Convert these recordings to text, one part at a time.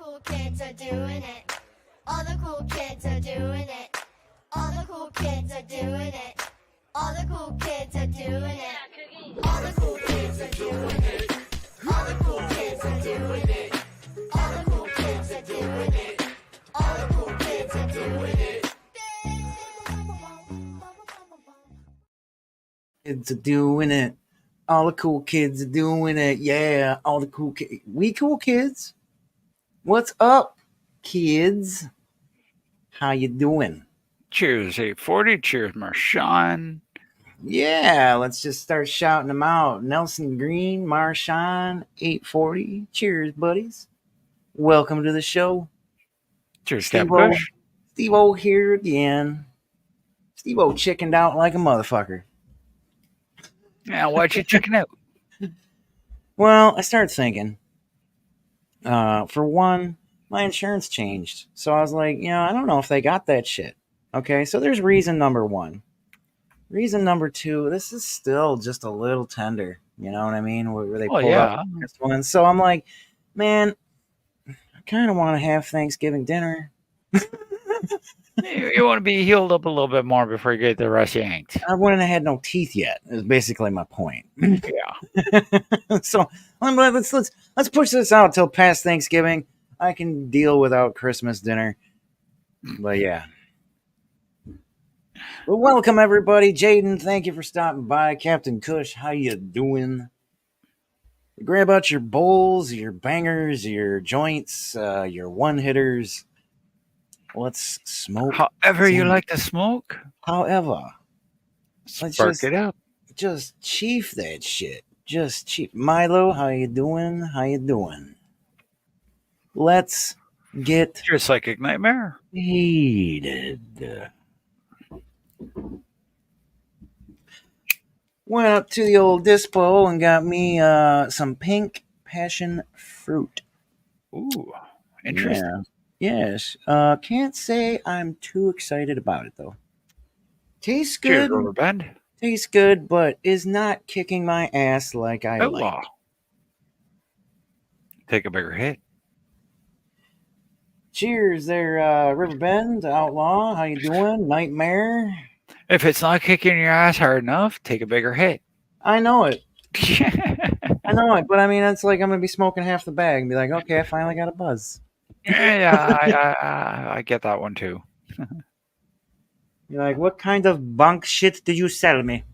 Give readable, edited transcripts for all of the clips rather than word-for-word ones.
cool kids are doing it. All the cool kids are doing it. All the cool kids are doing it. All the cool kids are doing it. All the cool kids are doing it. All the cool kids are doing it. All the cool kids are doing it. All the cool kids are doing it. Kids are doing it. All the cool kids are doing it. Yeah, all the cool kids. We cool kids. What's up, kids? How you doing? Cheers, 840. Cheers, Marshawn. Yeah, let's just start shouting them out. Nelson Green, Marshawn, 840. Cheers, buddies. Welcome to the show. Cheers, Stevo. Push. Stevo here again. Stevo chickened out like a motherfucker. Yeah, why'd you chicken out? Well, I started thinking. For one, my insurance changed. So I was like, I don't know if they got that shit. Okay, so there's reason number one. Reason number two, this is still just a little tender. You know what I mean? Where they pull up this one. So I'm like, man, I kind of want to have Thanksgiving dinner. You want to be healed up a little bit more before you get the rest yanked. I wouldn't have had no teeth yet. Is basically my point. Yeah. So let's push this out till past Thanksgiving. I can deal without Christmas dinner. But yeah. Well, welcome everybody. Jaden, thank you for stopping by. Captain Kush, how you doing? Grab out your bowls, your bangers, your joints, your one-hitters. Let's smoke. However you like to smoke. However. Let's spark it up. Just chief that shit. Just chief. Milo, how you doing? How you doing? Let's get your psychic nightmare heated. Went up to the old dispo and got me some pink passion fruit. Ooh, interesting. Yeah. Yes. Can't say I'm too excited about it though. Tastes good. Cheers, Rubber Band. Tastes good, but is not kicking my ass like I like. Take a bigger hit. Cheers there, Riverbend, Outlaw. How you doing? Nightmare. If it's not kicking your ass hard enough, take a bigger hit. I know it. I know it, but I mean, it's like I'm going to be smoking half the bag and be like, okay, I finally got a buzz. Yeah, I get that one too. You're like, what kind of bunk shit did you sell me?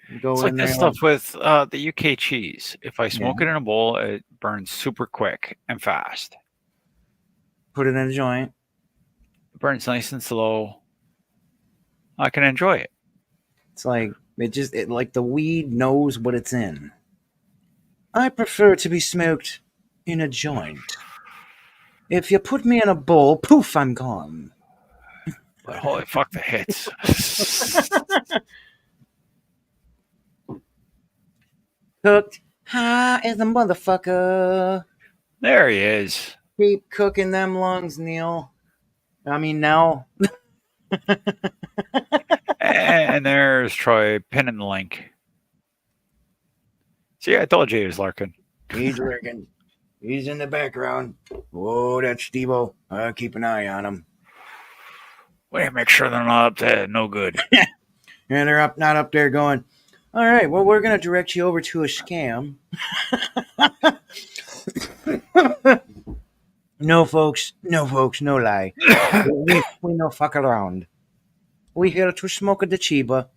It's like this stuff with the UK cheese. If I smoke it in a bowl, it burns super quick and fast. Put it in a joint. It burns nice and slow. I can enjoy it. It's like like the weed knows what it's in. I prefer to be smoked in a joint. If you put me in a bowl, poof, I'm gone. But holy fuck, the hits. Cooked high as a motherfucker. There he is. Keep cooking them lungs, Neil. I mean, Nell. And there's Troy pinning the link. See, I told you he was lurking. He's lurking. He's in the background. Whoa, that's Stevo. I'll keep an eye on him. We make sure they're not up there. No good. Yeah, they're not up there going, all right, well, we're going to direct you over to a scam. No, folks, no lie. we no fuck around. We here to smoke the chiba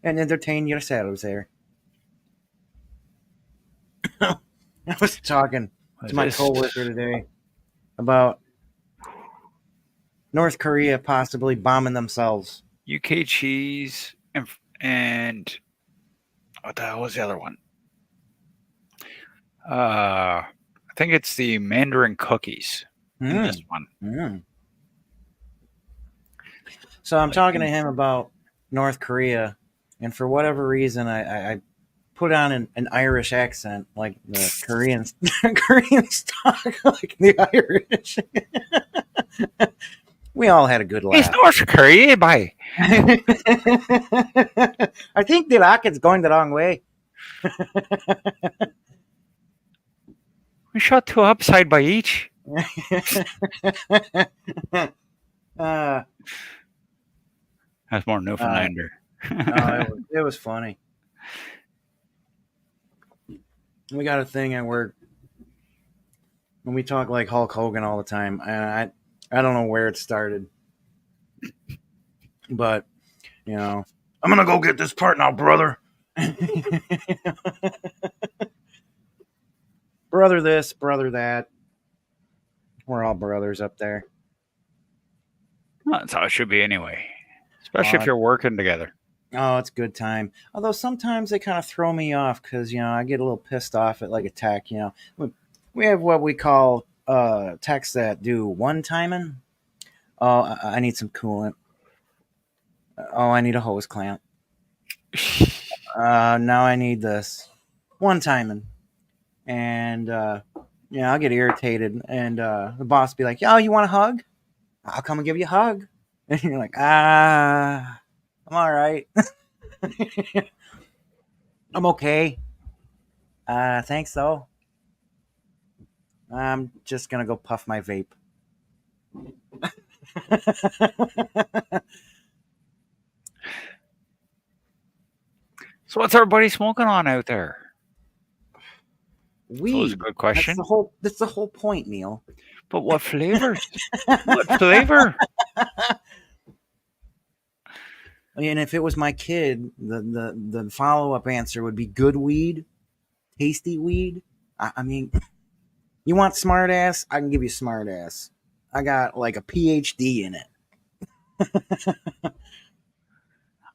and entertain yourselves there. I was talking to my coworker today about North Korea possibly bombing themselves. UK cheese and what the hell was the other one? I think it's the Mandarin cookies in this one. So I'm talking to him about North Korea, and for whatever reason, I put on an Irish accent, like the Korean stock, like the Irish. We all had a good laugh. It's North Korea, bye. I think the rocket's going the wrong way. We shot 2 up, side by each. That's more Newfoundlander. It was funny. We got a thing at work when we talk like Hulk Hogan all the time, and I don't know where it started, but I'm gonna go get this part now, brother. Brother this, brother that. We're all brothers up there. Well, that's how it should be anyway, especially if you're working together. Oh, it's a good time. Although sometimes they kind of throw me off because I get a little pissed off at like a tech. We have what we call techs that do one timing. Oh, I need some coolant. Oh, I need a hose clamp. Now I need this one timing, and I'll get irritated, and the boss be like, "Yo, you want a hug? I'll come and give you a hug." And you're like, I'm all right. I'm okay. Thanks though. I'm just gonna go puff my vape. So what's everybody smoking on out there? Weed. So that's a good question. That's the whole point, Neil. But what flavors? What flavor? And if it was my kid, the follow-up answer would be good weed, tasty weed. I mean, you want smart ass? I can give you smart ass. I got like a PhD in it.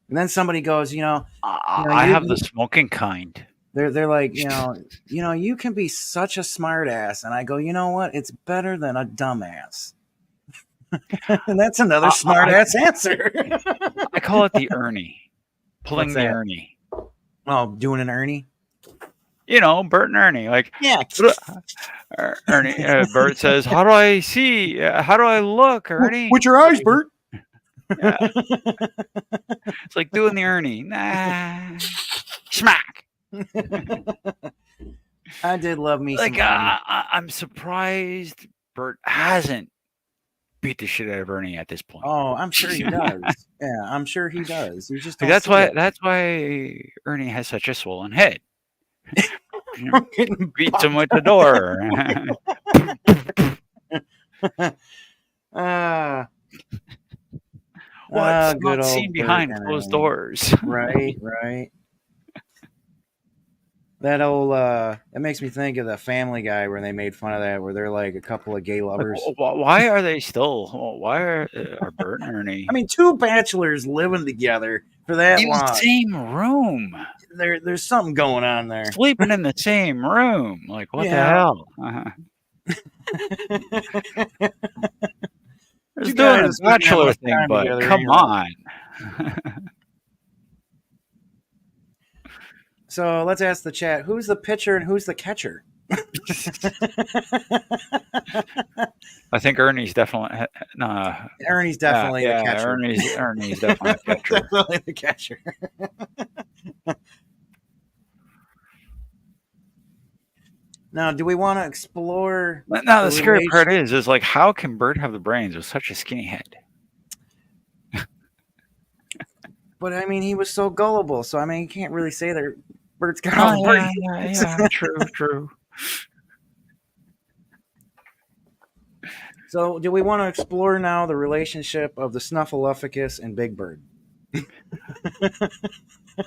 And then somebody goes, I have the smoking kind. They're like, you can be such a smart ass. And I go, you know what? It's better than a dumbass. And that's another smart ass answer. I call it the Ernie. Pulling the Ernie. Oh, doing an Ernie? Bert and Ernie. Like, yeah. Ernie, Bert says, how do I see? How do I look, Ernie? With your eyes, Bert. Yeah. It's like doing the Ernie. Nah. Smack. I did love me like, some Ernie. I'm surprised Bert hasn't beat the shit out of Ernie at this point. Oh, I'm sure he does. Yeah, I'm sure he does. You just that's why Ernie has such a swollen head. Beats him with the door. What's not seen behind closed doors? Right. That old, it makes me think of the Family Guy where they made fun of that, where they're like a couple of gay lovers. Why are they still? Why are Bert and Ernie? I mean, two bachelors living together for that long. In the same room. There's something going on there. Sleeping in the same room. Like, what the hell? Just doing a bachelor thing, but together, come on. So let's ask the chat, who's the pitcher and who's the catcher? I think Ernie's definitely Ernie's definitely the catcher. Ernie's definitely the catcher. Definitely the catcher. Now, do we want to explore? Now, the scary part is like, how can Bert have the brains with such a skinny head? But I mean, he was so gullible. So I mean, you can't really say that Bert's got all the brains. Yeah, true. So, do we want to explore now the relationship of the Snuffleupagus and Big Bird?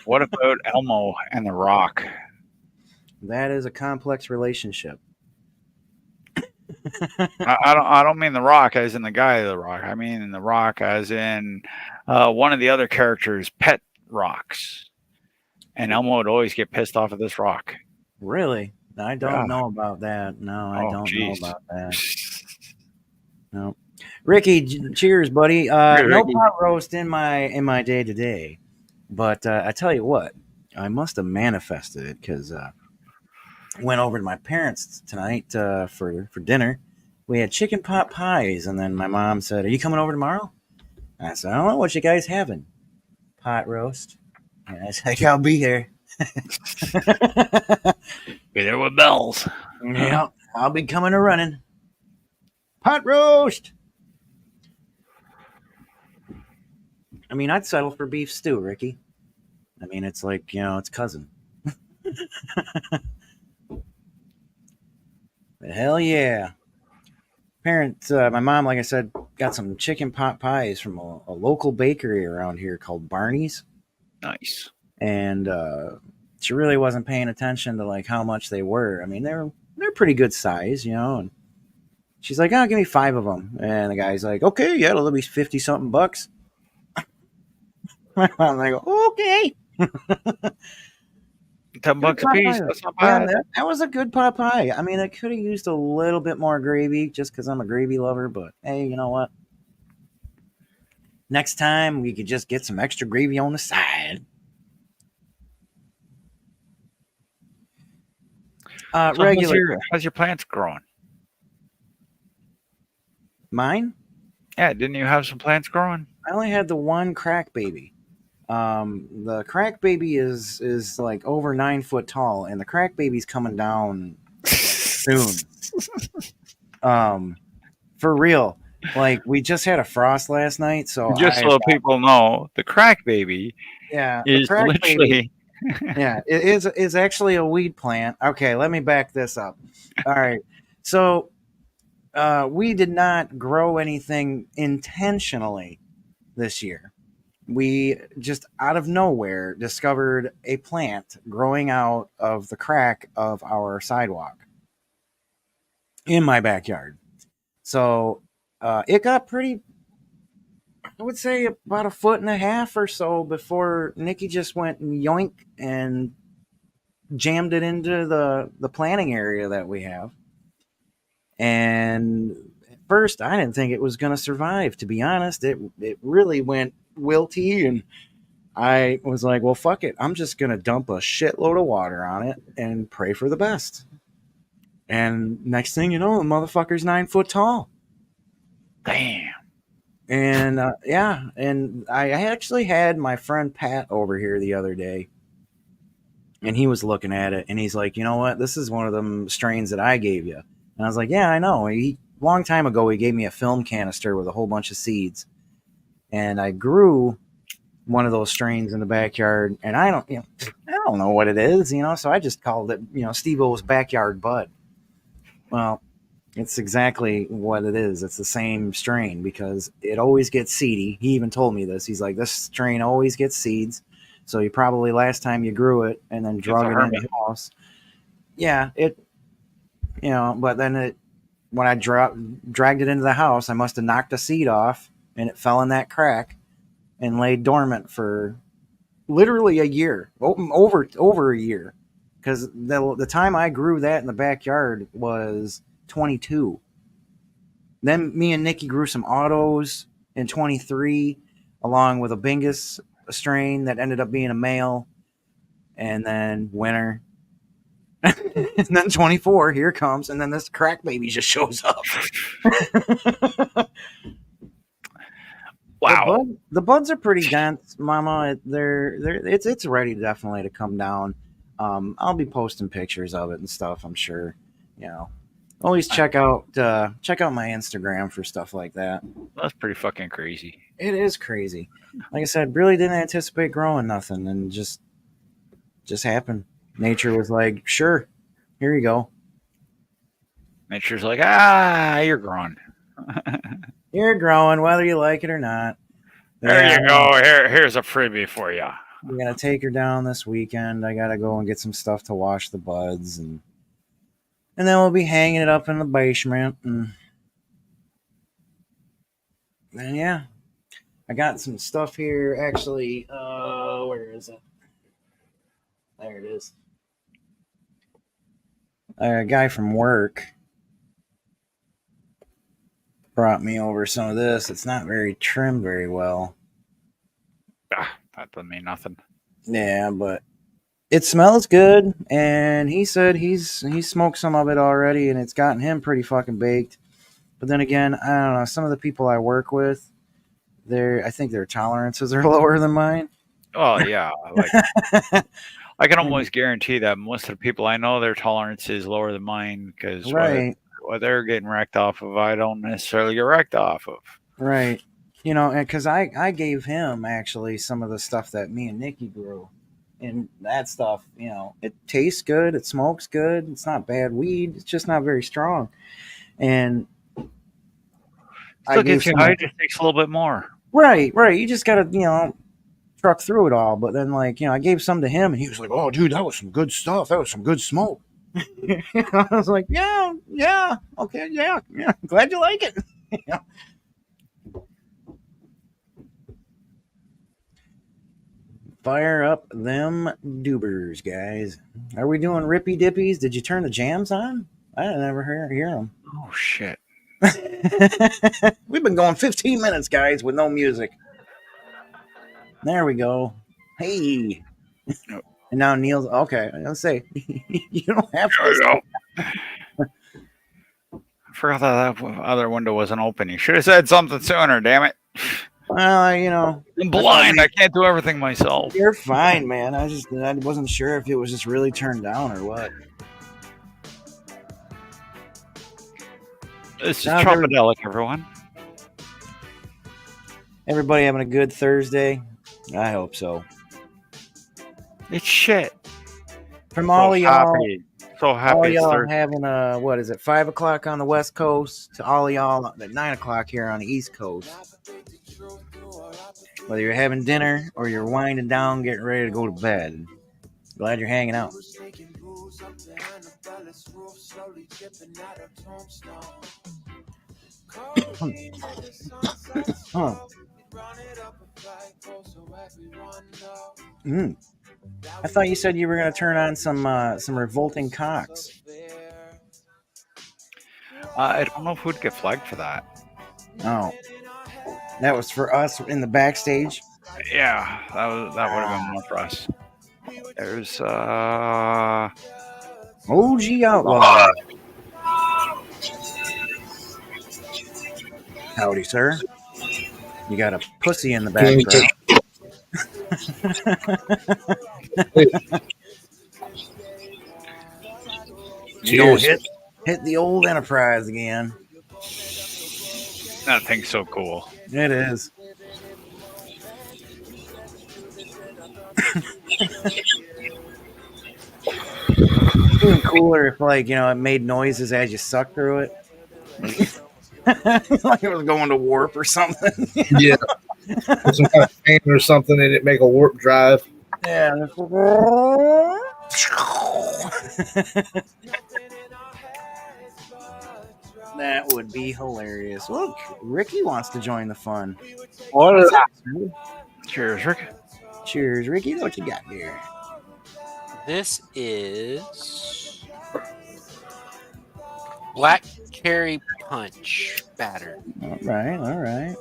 What about Elmo and the Rock? That is a complex relationship. I don't mean the Rock as in the guy of the Rock. I mean the Rock as in one of the other characters' pet rocks. And Elmo would always get pissed off at this rock. Really? I don't know about that. No, I don't know about that. No. Ricky, cheers, buddy. No pot roast in my day to day. But I tell you what, I must have manifested it because went over to my parents tonight for dinner. We had chicken pot pies, and then my mom said, "Are you coming over tomorrow?" I said, "I don't know what you guys having." Pot roast. And I said, "I'll be here." Be there with bells. Yeah. I'll be coming a running. Pot roast. I mean, I'd settle for beef stew, Ricky. I mean, it's like, it's cousin. But hell yeah. My mom, like I said, got some chicken pot pies from a local bakery around here called Barney's. Nice. And she really wasn't paying attention to like how much they were. I mean, they're pretty good size, and she's like, "Oh, give me 5 of them." And the guy's like, "Okay, yeah, it'll be 50 something bucks." I'm like, "Okay." $10 a piece. That's not Yeah, bad. that was a good pot pie. I mean, I could have used a little bit more gravy just because I'm a gravy lover, but hey, you know what? Next time we could just get some extra gravy on the side. So Regular. how's your plants growing? Mine? Yeah, didn't you have some plants growing? I only had the one crack baby. The crack baby is like over 9 foot tall, and the crack baby's coming down like, soon. For real. Like we just had a frost last night, so Just so people know, the crack baby is literally. Baby, yeah, it is actually a weed plant. Okay, let me back this up. All right, so we did not grow anything intentionally this year. We just out of nowhere discovered a plant growing out of the crack of our sidewalk in my backyard. So it got pretty, I would say about 1.5 feet or so before Nikki just went and yoink and jammed it into the planting area that we have. And at first I didn't think it was going to survive, to be honest. It really went wilty, and I was like, well, fuck it. I'm just going to dump a shitload of water on it and pray for the best. And next thing you know, the motherfucker's 9 foot tall. Damn. And yeah, and I actually had my friend Pat over here the other day, and he was looking at it, and he's like, you know what? This is one of them strains that I gave you. And I was like, yeah, I know. Long time ago, he gave me a film canister with a whole bunch of seeds, and I grew one of those strains in the backyard, and I don't know what it is, so I just called it, Stevo's backyard bud. Well, it's exactly what it is. It's the same strain because it always gets seedy. He even told me this. He's like, this strain always gets seeds. So you probably last time you grew it and then drug it in the house. Yeah, but then when I dragged it into the house, I must have knocked a seed off and it fell in that crack and lay dormant for literally a year, over a year. Because the time I grew that in the backyard was 22. Then me and Nikki grew some autos in 23, along with a Bingus strain that ended up being a male. And then winter. And then 24, here it comes. And then this crack baby just shows up. Wow. The buds are pretty dense, Mama. It's ready definitely to come down. I'll be posting pictures of it and stuff, I'm sure. Always check out my Instagram for stuff like that. That's pretty fucking crazy. It is crazy. Like I said, really didn't anticipate growing nothing, and just happened. Nature was like, sure, here you go. Nature's like, you're growing. You're growing, whether you like it or not. There you go. Here's a freebie for you. I'm gonna take her down this weekend. I gotta go and get some stuff to wash the buds, and then we'll be hanging it up in the basement. And yeah, I got some stuff here. Actually, where is it? There it is. A guy from work brought me over some of this. It's not very trimmed very well. That doesn't mean nothing. Yeah, but it smells good, and he said he's smoked some of it already, and it's gotten him pretty fucking baked. But then again, I don't know. Some of the people I work with, I think their tolerances are lower than mine. Oh yeah, I can almost guarantee that most of the people I know, their tolerance is lower than mine because Right, what they're getting wrecked off of, I don't necessarily get wrecked off of. right. You know, and because I gave him actually some of the stuff that me and Nikki grew, and that stuff, you know, it tastes good, it smokes good, it's not bad weed, it's just not very strong. And I Still gave gets you some, high, just takes a little bit more. right, right. You just gotta, you know, truck through it all. But then, like, you know, I gave some to him, and he was like, "Oh, dude, that was some good stuff. That was some good smoke." I was like, "Yeah, yeah, okay, yeah, yeah. Glad you like it." Yeah. Fire up them doobers, guys. Are we doing rippy dippies? Did you turn the jams on? I never hear them. Oh shit! We've been going 15 minutes, guys, with no music. There we go. Hey. Nope. And now Neil's okay. I was gonna say you don't have There we to. go. I forgot that other window wasn't open. You should have said something sooner. Damn it! Well, you know, I'm blind. I can't do everything myself. you're fine, man. I wasn't sure if it was just really turned down or what. This is Now there- Trumpedelic, everyone. Everybody having a good Thursday? I hope so. It's shit. From all of y'all, So all happy it's y'all Thursday. having what is it, 5 o'clock on the West Coast to all of y'all at 9 o'clock here on the East Coast. Whether you're having dinner or you're winding down, getting ready to go to bed. Glad you're hanging out. Huh. I thought you said you were going to turn on some revolting cocks. I don't know if we'd get flagged for that. Oh, that was for us in the backstage. Yeah, that would have been more for us. There's OG Outlaw. Howdy, sir. You got a pussy in the background. You know, hit the old Enterprise again. that thing's so cool. It is. Even cooler if, like, you know, it made noises as you sucked through it. Like it was going to warp or something. Yeah. With some kind of paint or something, and it make a warp drive. Yeah. That would be hilarious. Look, Ricky wants to join the fun. What is that? Cheers, Rick. Cheers, Ricky. What you got here? This is Black Cherry Punch batter, All right, all right.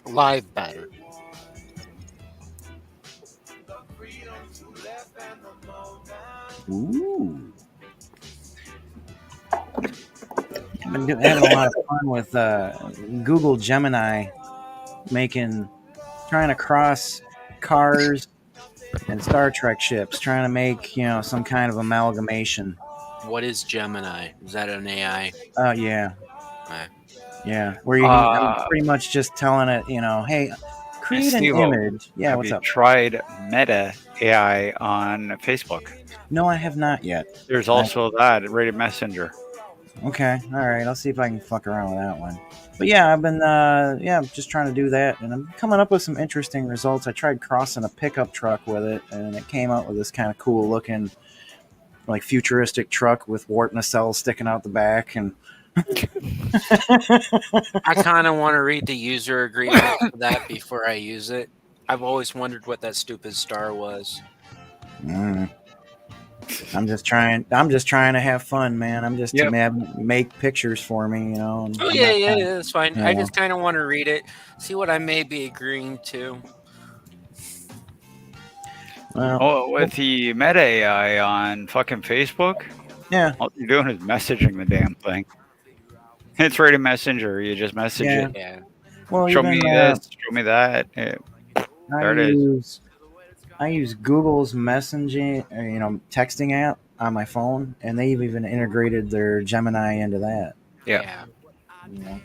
live batter. Ooh. I've been having a lot of fun with Google Gemini, trying to cross cars and Star Trek ships, trying to make, you know, some kind of amalgamation. What is Gemini? Is that an AI? Yeah. Okay. Yeah. Where you I'm pretty much just telling it, you know, hey, create an Stevo, image. Yeah, have what's you up? tried Meta AI on Facebook? No, I have not yet. There's also that Rated Messenger. Okay, all right. I'll see if I can fuck around with that one. But yeah, I've been just trying to do that, and I'm coming up with some interesting results. I tried crossing a pickup truck with it, and it came out with this kind of cool looking, like, futuristic truck with warp nacelles sticking out the back, and I kind of want to read the user agreement for that before I use it. I've always wondered what that stupid star was. I'm just trying to have fun, man. I'm just to make pictures for me, you know. And Oh I'm yeah, not that's fine. you I know. just kind of want to read it, see what I may be agreeing to. Well, With the Meta AI on fucking Facebook, yeah, all you're doing is messaging the damn thing. It's Rated Messenger. You just message it. Yeah. well, Show even me this. Show me that. There it is. I use Google's messaging, texting app on my phone, and they've even integrated their Gemini into that. Yeah. You know?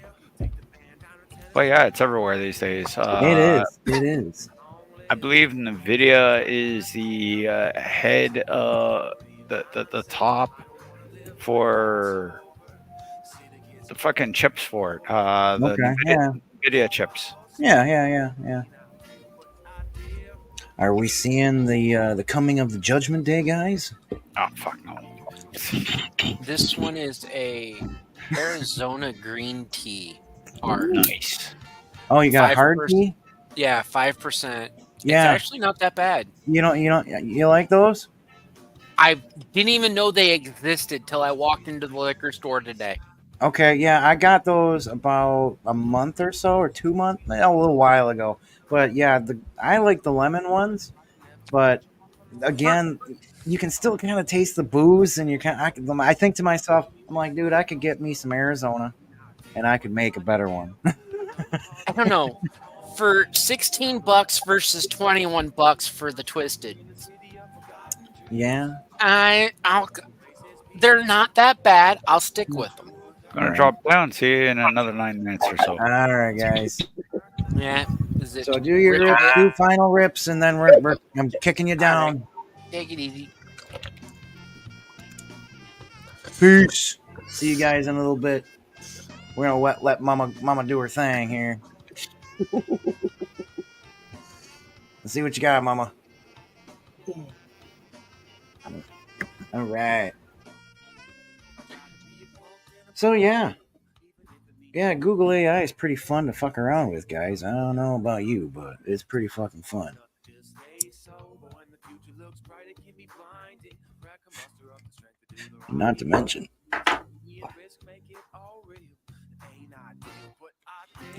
Well, yeah, it's everywhere these days. It is. It is. I believe NVIDIA is the head, the top for the fucking chips for it. The Okay. Yeah. NVIDIA chips. Yeah. Are we seeing the coming of the Judgment Day, guys? Oh, fuck no. This one is a Arizona green tea art. Nice. Oh, you got 5%. hard tea? Yeah, 5%. Yeah. It's actually not that bad. You like those? I didn't even know they existed till I walked into the liquor store today. Okay, yeah, I got those about a month or so, or 2 months, a little while ago. But yeah, I like the lemon ones, but again, you can still kind of taste the booze, and I think to myself, I'm like, dude, I could get me some Arizona, and I could make a better one. I don't know. For $16 versus $21 for the Twisted, Yeah. they're not that bad. I'll stick with them. Gonna Alright. drop down. See you in another 9 minutes or so. All right, guys. Yeah. Is it So do your rip rips, it? do final rips, and then I'm kicking you down. Take it easy. Peace. See you guys in a little bit. We're gonna let Mama do her thing here. Let's see what you got, Mama. All right. So yeah, Google AI is pretty fun to fuck around with, guys. I don't know about you, but it's pretty fucking fun. Not to mention,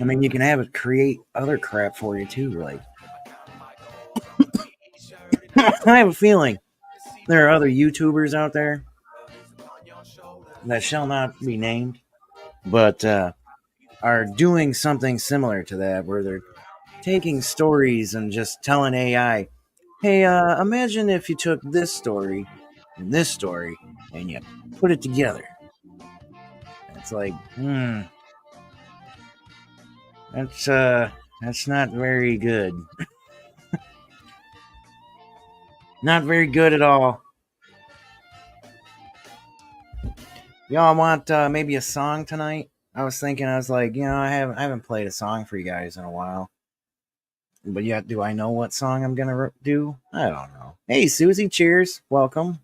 I mean, you can have it create other crap for you too. Like, I have a feeling there are other YouTubers out there that shall not be named, but are doing something similar to that, where they're taking stories and just telling AI, "Hey, imagine if you took this story and this story and you put it together." It's like, that's not very good. Not very good at all. Y'all want maybe a song tonight? I was like, I haven't played a song for you guys in a while. But yeah, do I know what song I'm gonna do? I don't know. Hey, Susie, cheers, welcome.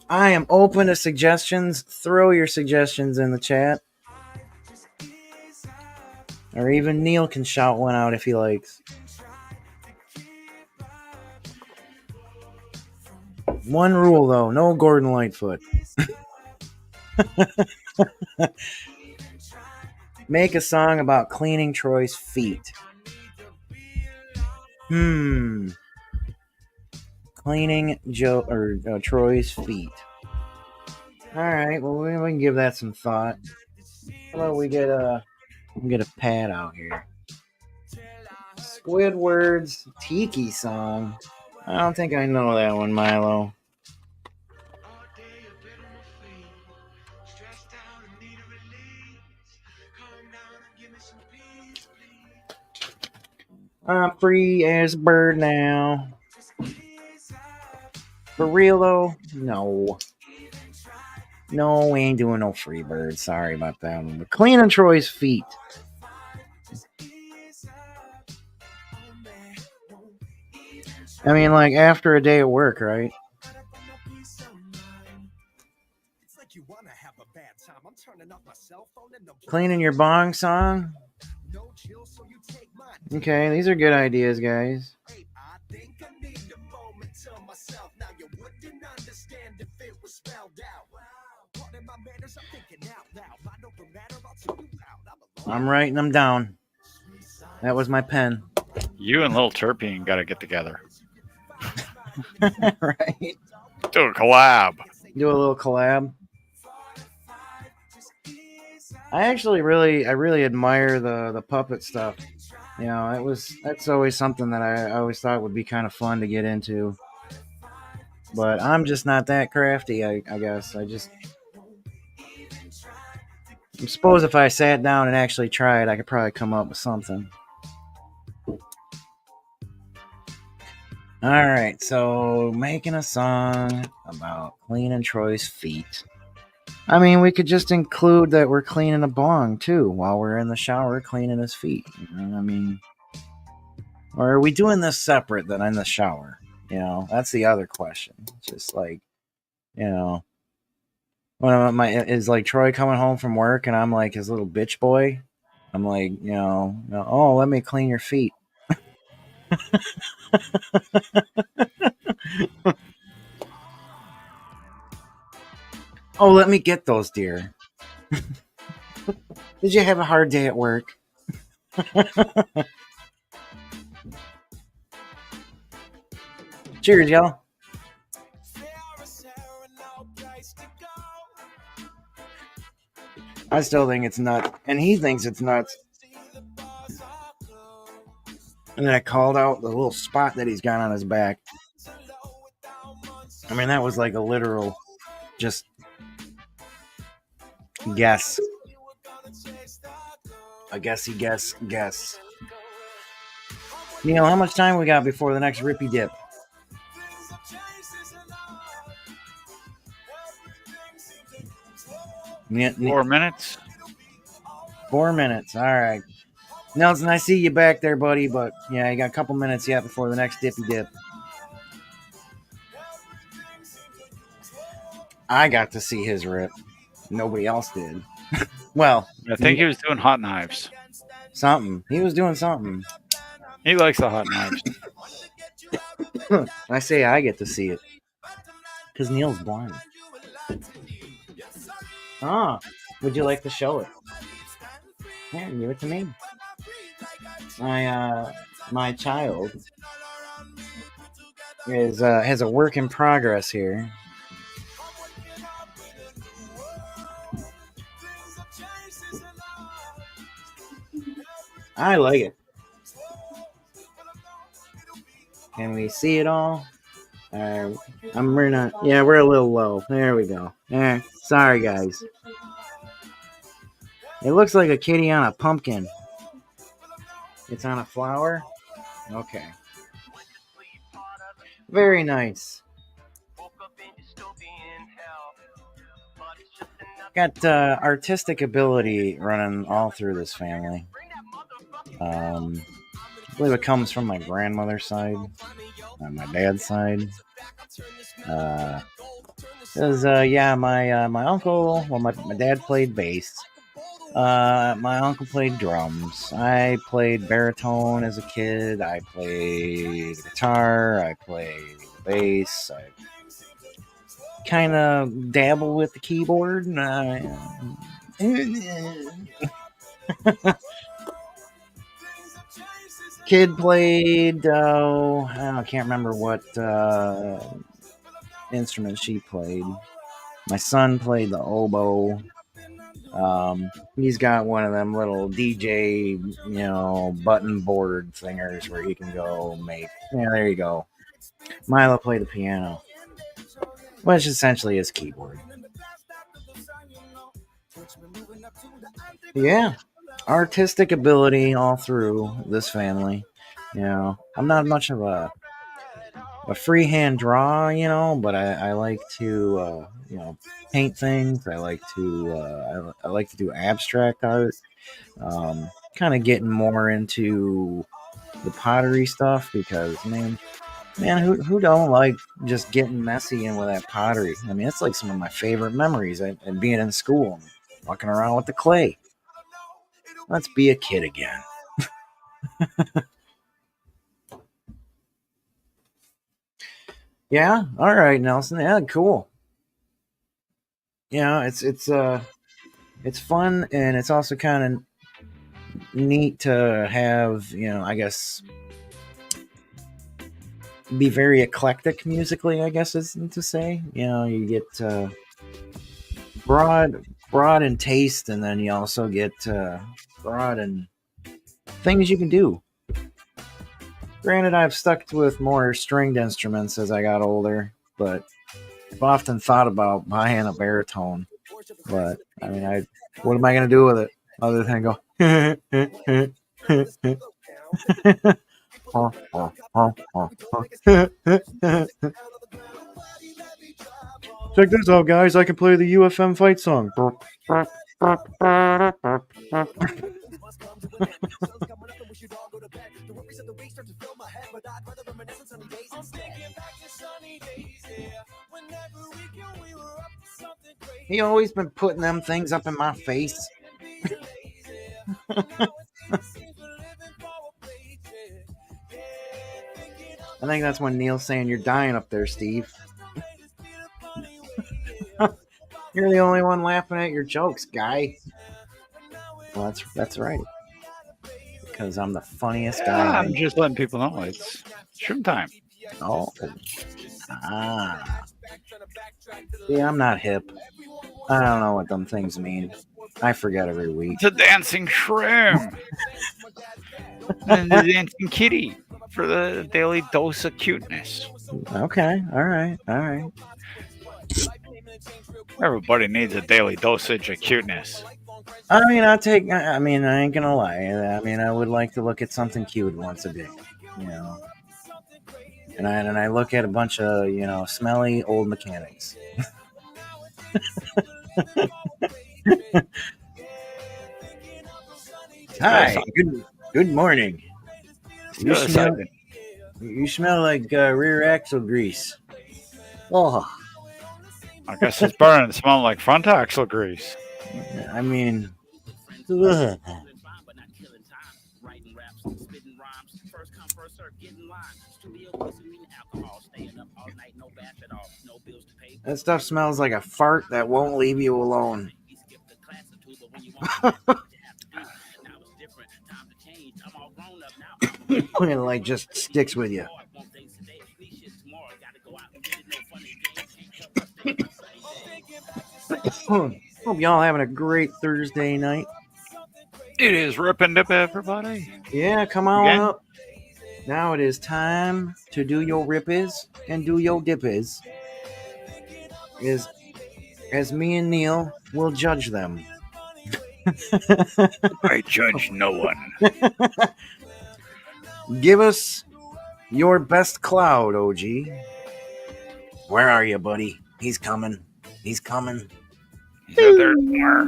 I am open to suggestions. Throw your suggestions in the chat. Or even Neil can shout one out if he likes. One rule, though. No Gordon Lightfoot. Make a song about cleaning Troy's feet. Cleaning Troy's feet. Alright, well, we can give that some thought. How about we get a pad out here? Squidward's Tiki song. I don't think I know that one, Milo. I'm free as a bird now. For real though? No, we ain't doing no free bird. Sorry about that one. But cleaning Troy's feet. I mean, like after a day at work, right? Cleaning your bong song? Okay, these are good ideas, guys. I'm writing them down. That was my pen. You and Little Terpene got to get together. Right? Do a collab. Do a little collab. I actually really admire the puppet stuff. You know, that's always something that I always thought would be kind of fun to get into. But I'm just not that crafty, I guess. I suppose if I sat down and actually tried, I could probably come up with something. All right, so making a song about cleaning Troy's feet. I mean, we could just include that we're cleaning a bong too while we're in the shower cleaning his feet. You know, I mean, or are we doing this separate than in the shower? You know, that's the other question. Just like, you know, when is like Troy coming home from work and I'm like his little bitch boy. I'm like, oh, let me clean your feet. Oh, let me get those, dear. Did you have a hard day at work? Cheers, y'all. I still think it's nuts, and he thinks it's nuts. And then I called out the little spot that he's got on his back. I mean, that was like a literal, just guess. I guess he guess. Neil, how much time we got before the next Rippy Dip? Yeah, 4 minutes. 4 minutes. All right. Nelson, I see you back there, buddy, but yeah, you got a couple minutes yet before the next Dippy Dip. I got to see his rip. Nobody else did. Well, I think he was doing hot knives. Something. He was doing something. He likes the hot knives. I say I get to see it. Because Neil's blind. Ah, would you like to show it? Yeah, give it to me. My child has a work in progress here. I like it. Can we see it all? We're not. Yeah, we're a little low. There we go. Sorry, guys. It looks like a kitty on a pumpkin. It's on a flower? Okay. Very nice. Got artistic ability running all through this family. I believe it comes from my grandmother's side, on my dad's side. My uncle. Well, my dad played bass. My uncle played drums. I played baritone as a kid. I played guitar. I played bass. I kind of dabble with the keyboard. Kid played. I can't remember what instrument she played. My son played the oboe. He's got one of them little DJ, button board thingers where he can go make. Yeah, there you go. Milo played the piano, which essentially is keyboard. Yeah, artistic ability all through this family. I'm not much of a freehand draw, but I like to, paint things. I like to do abstract art. Kind of getting more into the pottery stuff because man, who don't like just getting messy in with that pottery? I mean, it's like some of my favorite memories and being in school and walking around with the clay. Let's be a kid again. Yeah, all right, Nelson. Yeah, cool. It's fun, and it's also kind of neat to have, I guess, be very eclectic musically, I guess is to say. You get broad in taste, and then you also get broad in things you can do. Granted, I've stuck with more stringed instruments as I got older, but I've often thought about buying a baritone. But I mean, what am I going to do with it other than go? Check this out, guys! I can play the UFM fight song. He always been putting them things up in my face. I think that's when Neil's saying you're dying up there, Steve. You're the only one laughing at your jokes, guy. Well, that's right. Because I'm the funniest guy. I'm just letting people know it's shroom time. Oh. Ah. See, I'm not hip. I don't know what them things mean. I forget every week. It's a dancing shroom. And the dancing kitty for the daily dose of cuteness. Okay. All right. Everybody needs a daily dosage of cuteness. I mean, I ain't gonna lie. I mean, I would like to look at something cute once a day, you know. And I look at a bunch of, smelly old mechanics. Hi, good morning. You smell like rear axle grease. Oh, I guess it's burning. It smells like front axle grease. I mean, ugh. That stuff smells like a fart that won't leave you alone. It like just sticks with you. Hope y'all having a great Thursday night. It is rip and dip, everybody. Yeah, come on Again? up. Now it is time to do your rippies and do your dippies. As me and Neil will judge them. I judge no one. Give us your best cloud, OG. Where are you, buddy? He's coming. He's coming. He's out there somewhere.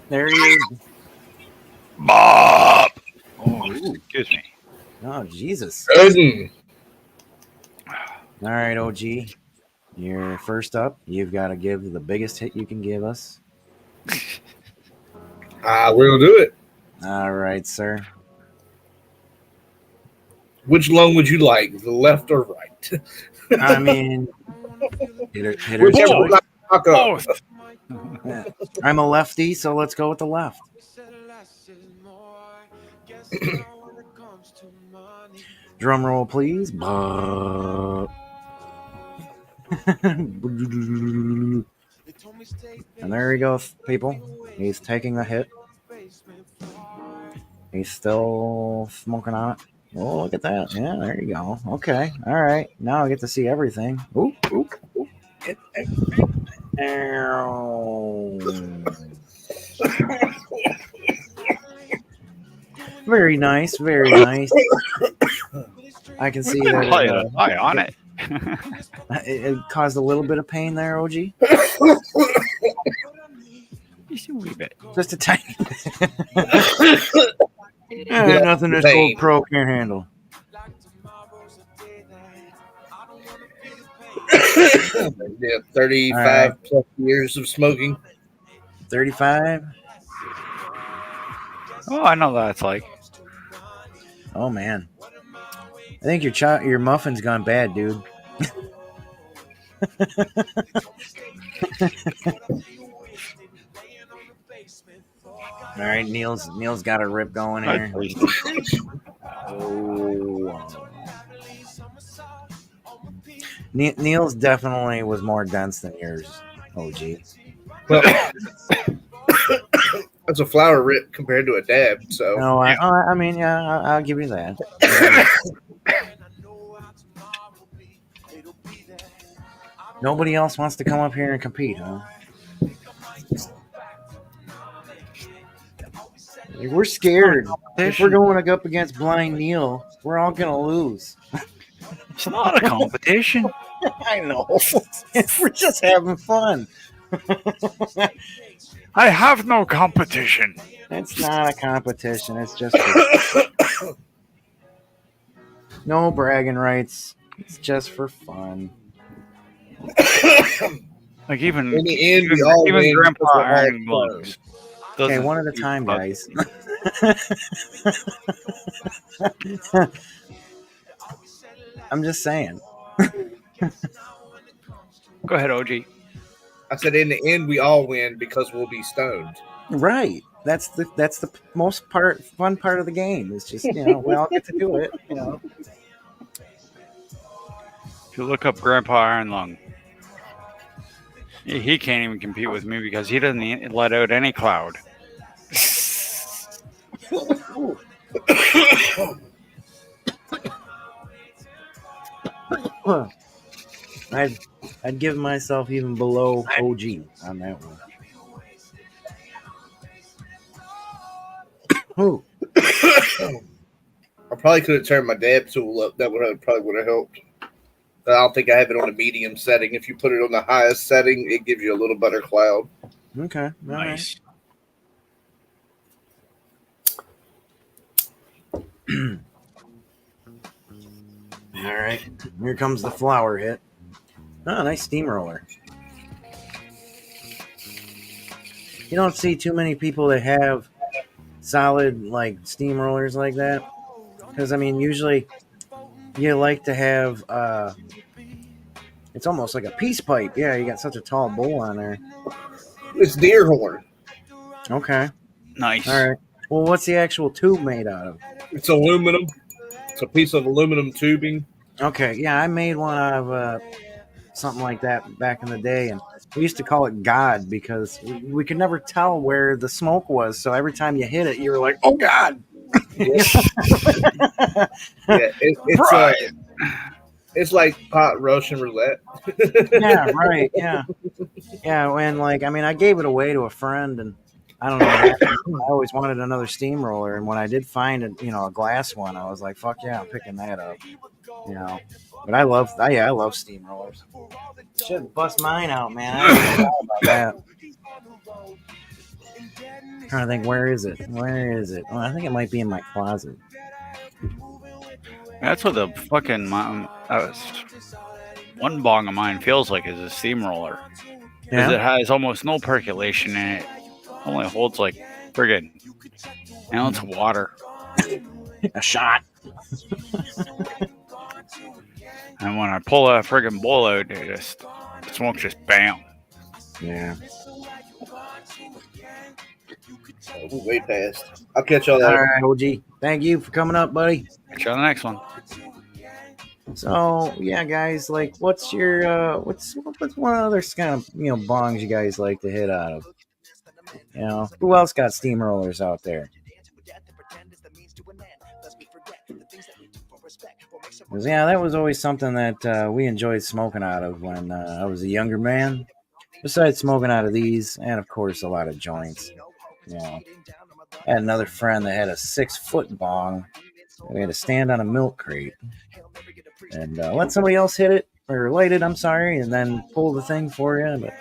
There he is. Bob. Oh, excuse me. Oh, Jesus. Cousin. All right, OG. You're first up. You've got to give the biggest hit you can give us. I will do it. All right, sir. Which lung would you like, the left or right? I mean, hitter Whichever choice. one I knock up. Both. Yeah. I'm a lefty, so let's go with the left. Drum roll, please. And there he goes, people. He's taking the hit. He's still smoking on it. Oh, look at that. Yeah, there you go. Okay. All right. Now I get to see everything. Oop, oop, oop. Ow. Very nice. Very nice. I can see that Eye on it. it caused a little bit of pain there, OG. Just a wee bit. Just a tiny bit. Nothing this old pro can't handle. Yeah, 35 plus years of smoking. 35? Oh, I know what that's like. Oh, man. I think your muffin's gone bad, dude. All right, Neil's got a rip going here. Oh. Neil's definitely was more dense than yours, OG. Well, That's a flower rip compared to a dab. So No, I mean, yeah, I'll give you that. Nobody else wants to come up here and compete, huh? Like, we're scared. If we're going up against Blind Neil, we're all gonna lose. It's not a competition. I know. We're just having fun. I have no competition. It's not a competition. It's just no bragging rights. It's just for fun. Like even in the end, we all win Grandpa because we're all Iron clones. Lungs. Okay, one at a time, guys. I'm just saying. Go ahead, OG. I said, in the end, we all win because we'll be stoned. Right. That's the most fun part of the game. It's just, we all get to do it. If you look up Grandpa Iron Lung, he can't even compete with me because he doesn't let out any cloud. I'd give myself even below OG on that one. Who? I probably could have turned my dab tool up. That probably would have helped. But I don't think I have it on a medium setting. If you put it on the highest setting, it gives you a little better cloud. Okay. Nice. All right. Here comes the flower hit. Oh, nice steamroller. You don't see too many people that have solid like steamrollers like that. Because I mean, usually you like to have it's almost like a peace pipe. Yeah, you got such a tall bowl on there. It's deer horn. Okay. Nice. All right. Well, what's the actual tube made out of? It's aluminum. It's a piece of aluminum tubing. Okay. Yeah, I made one out of something like that back in the day, and we used to call it God because we could never tell where the smoke was. So every time you hit it, you were like, "Oh God!" Yeah, it's like pot Russian roulette. Yeah, right. Yeah, yeah. And like, I mean, I gave it away to a friend, and I don't know. I always wanted another steamroller, and when I did find it, a glass one, I was like, "Fuck yeah, I'm picking that up." But I love steamrollers. Should bust mine out, man. I didn't know about that. I'm trying to think, where is it? Well, I think it might be in my closet. That's what the fucking one bong of mine feels like is a steamroller. Because it has almost no percolation in it. Only holds like friggin' an ounce of water. A shot. And when I pull that friggin' bowl out, the smoke just bam. Yeah. We're way past. I'll catch y'all All later. right, OG. Thank you for coming up, buddy. Catch you on the next one. So yeah, guys, like, what's your what's one other kind of bongs you guys like to hit out of? Who else got steamrollers out there? 'Cause, yeah, that was always something that we enjoyed smoking out of when I was a younger man. Besides smoking out of these, and of course a lot of joints. I had another friend that had a 6-foot bong. We had to stand on a milk crate and let somebody else hit it or light it. I'm sorry, and then pull the thing for you. But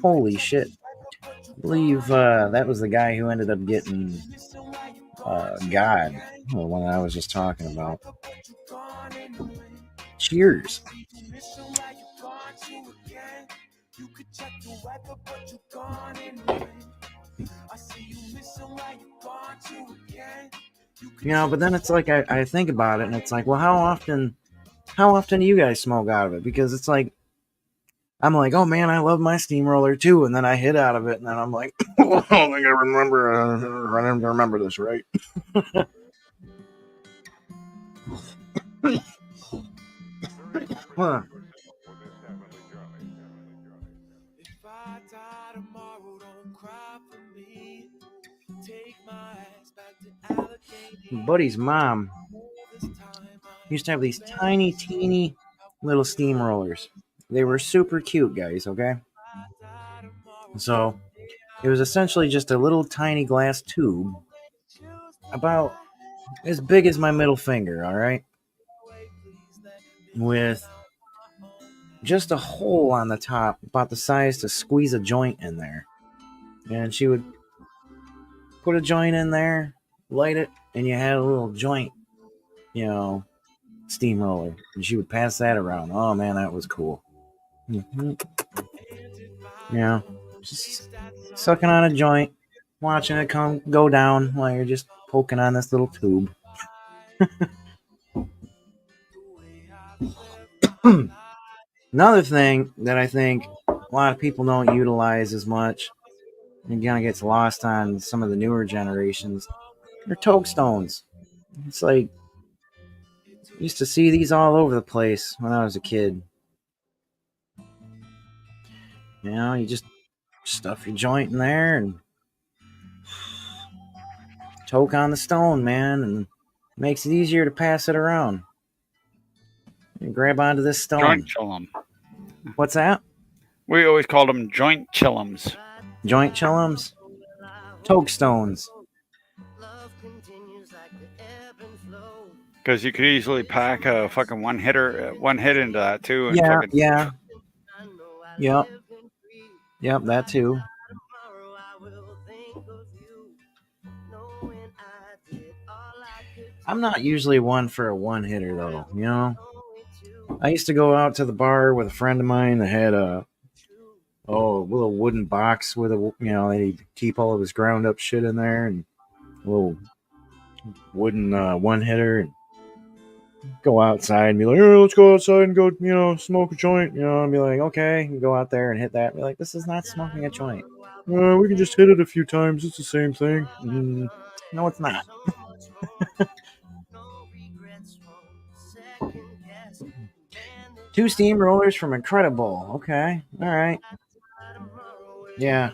holy shit! I believe that was the guy who ended up getting God, the one I was just talking about. Cheers. But then it's like I think about it, and it's like, well, how often do you guys smoke out of it? Because it's like, I'm like, oh man, I love my steamroller too, and then I hit out of it, and then I'm like, I don't think I remember this right. Huh. buddy's mom used to have these tiny, teeny little steamrollers. They were super cute, guys, okay? So it was essentially just a little tiny glass tube about as big as my middle finger, all right? With just a hole on the top about the size to squeeze a joint in there. And she would put a joint in there, light it, and you had a little joint, steamroller. And she would pass that around. Oh man, that was cool. Mm-hmm. Yeah, just sucking on a joint, watching it go down while you're just poking on this little tube. Another thing that I think a lot of people don't utilize as much, and kind of gets lost on some of the newer generations, are tokestones. It's like, I used to see these all over the place when I was a kid. You just stuff your joint in there and toke on the stone, man, and makes it easier to pass it around. You grab onto this stone. Joint chillum. What's that? We always called them joint chillums. Joint chillums? Tokestones. Because you could easily pack a fucking one hit into that too. And Yeah, fucking, yeah. Yep, that too. I'm not usually one for a one hitter though, I used to go out to the bar with a friend of mine that had a little wooden box with they'd keep all of his ground up shit in there, and a little wooden one hitter, and go outside and be like, hey, let's go outside and go, smoke a joint, and be like, okay, and go out there and hit that, and be like, this is not smoking a joint. We can just hit it a few times. It's the same thing. No, it's not. Two steamrollers from Incredible. Okay. All right. Yeah.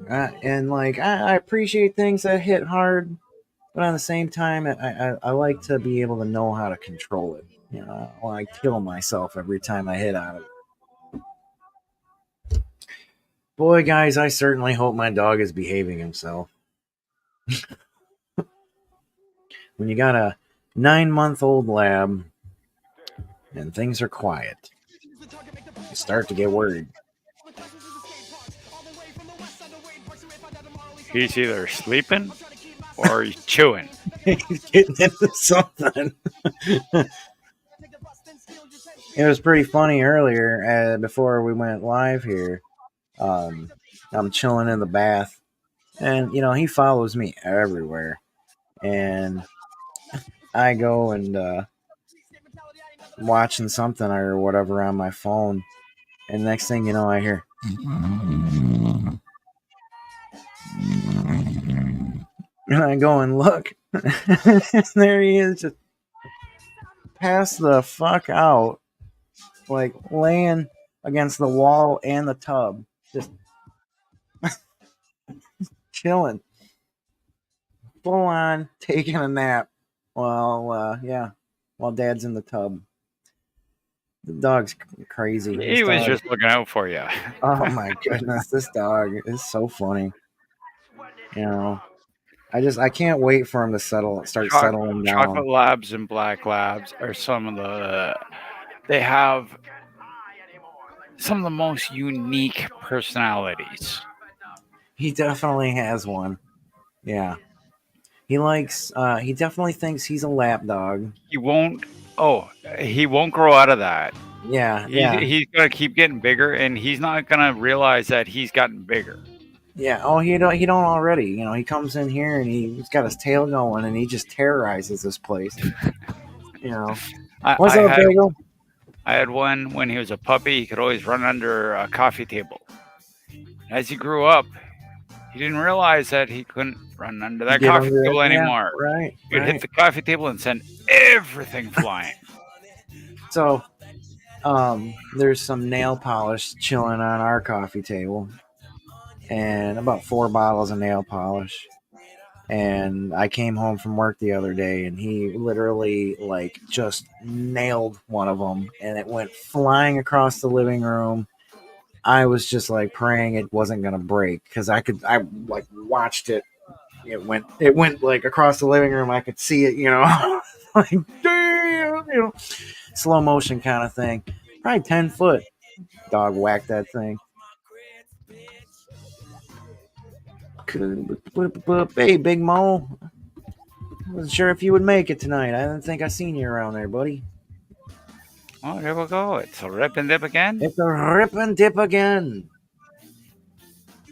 And like, I appreciate things that hit hard, but on the same time, I like to be able to know how to control it. I kill myself every time I hit on it. Boy, guys, I certainly hope my dog is behaving himself. When you got a 9-month-old lab and things are quiet, you start to get worried. He's either sleeping or he's chewing. He's getting into something. It was pretty funny earlier, before we went live here. I'm chilling in the bath, and he follows me everywhere, and I go and watching something or whatever on my phone, and next thing you know, I hear and I go and look. There he is, just passed the fuck out, like laying against the wall and the tub, just chilling, full on taking a nap while Dad's in the tub. The dog's crazy. He was just looking out for you. Oh my goodness, this dog is so funny. I can't wait for him to start settling down. Chocolate Labs and Black Labs are they have some of the most unique personalities. He definitely has one. Yeah. He definitely thinks he's a lap dog. He won't grow out of that. Yeah. He's going to keep getting bigger, and he's not going to realize that he's gotten bigger. Yeah. Oh, he don't already. He comes in here and he's got his tail going, and he just terrorizes this place. What's up, Bagel? I had one when he was a puppy. He could always run under a coffee table. As he grew up, he didn't realize that he couldn't run under that coffee table anymore. Yeah, right. He would hit the coffee table and send everything flying. So, there's some nail polish chilling on our coffee table, and about 4 bottles of nail polish. And I came home from work the other day, and he literally like just nailed one of them, and it went flying across the living room. I was just like praying it wasn't gonna break because I like watched it. It went like across the living room. I could see it, like damn, slow motion kind of thing. Probably 10 foot. Dog whacked that thing. Hey, Big Mo. Wasn't sure if you would make it tonight. I didn't think I seen you around there, buddy. Oh, here we go. It's a rip and dip again. It's a rip and dip again.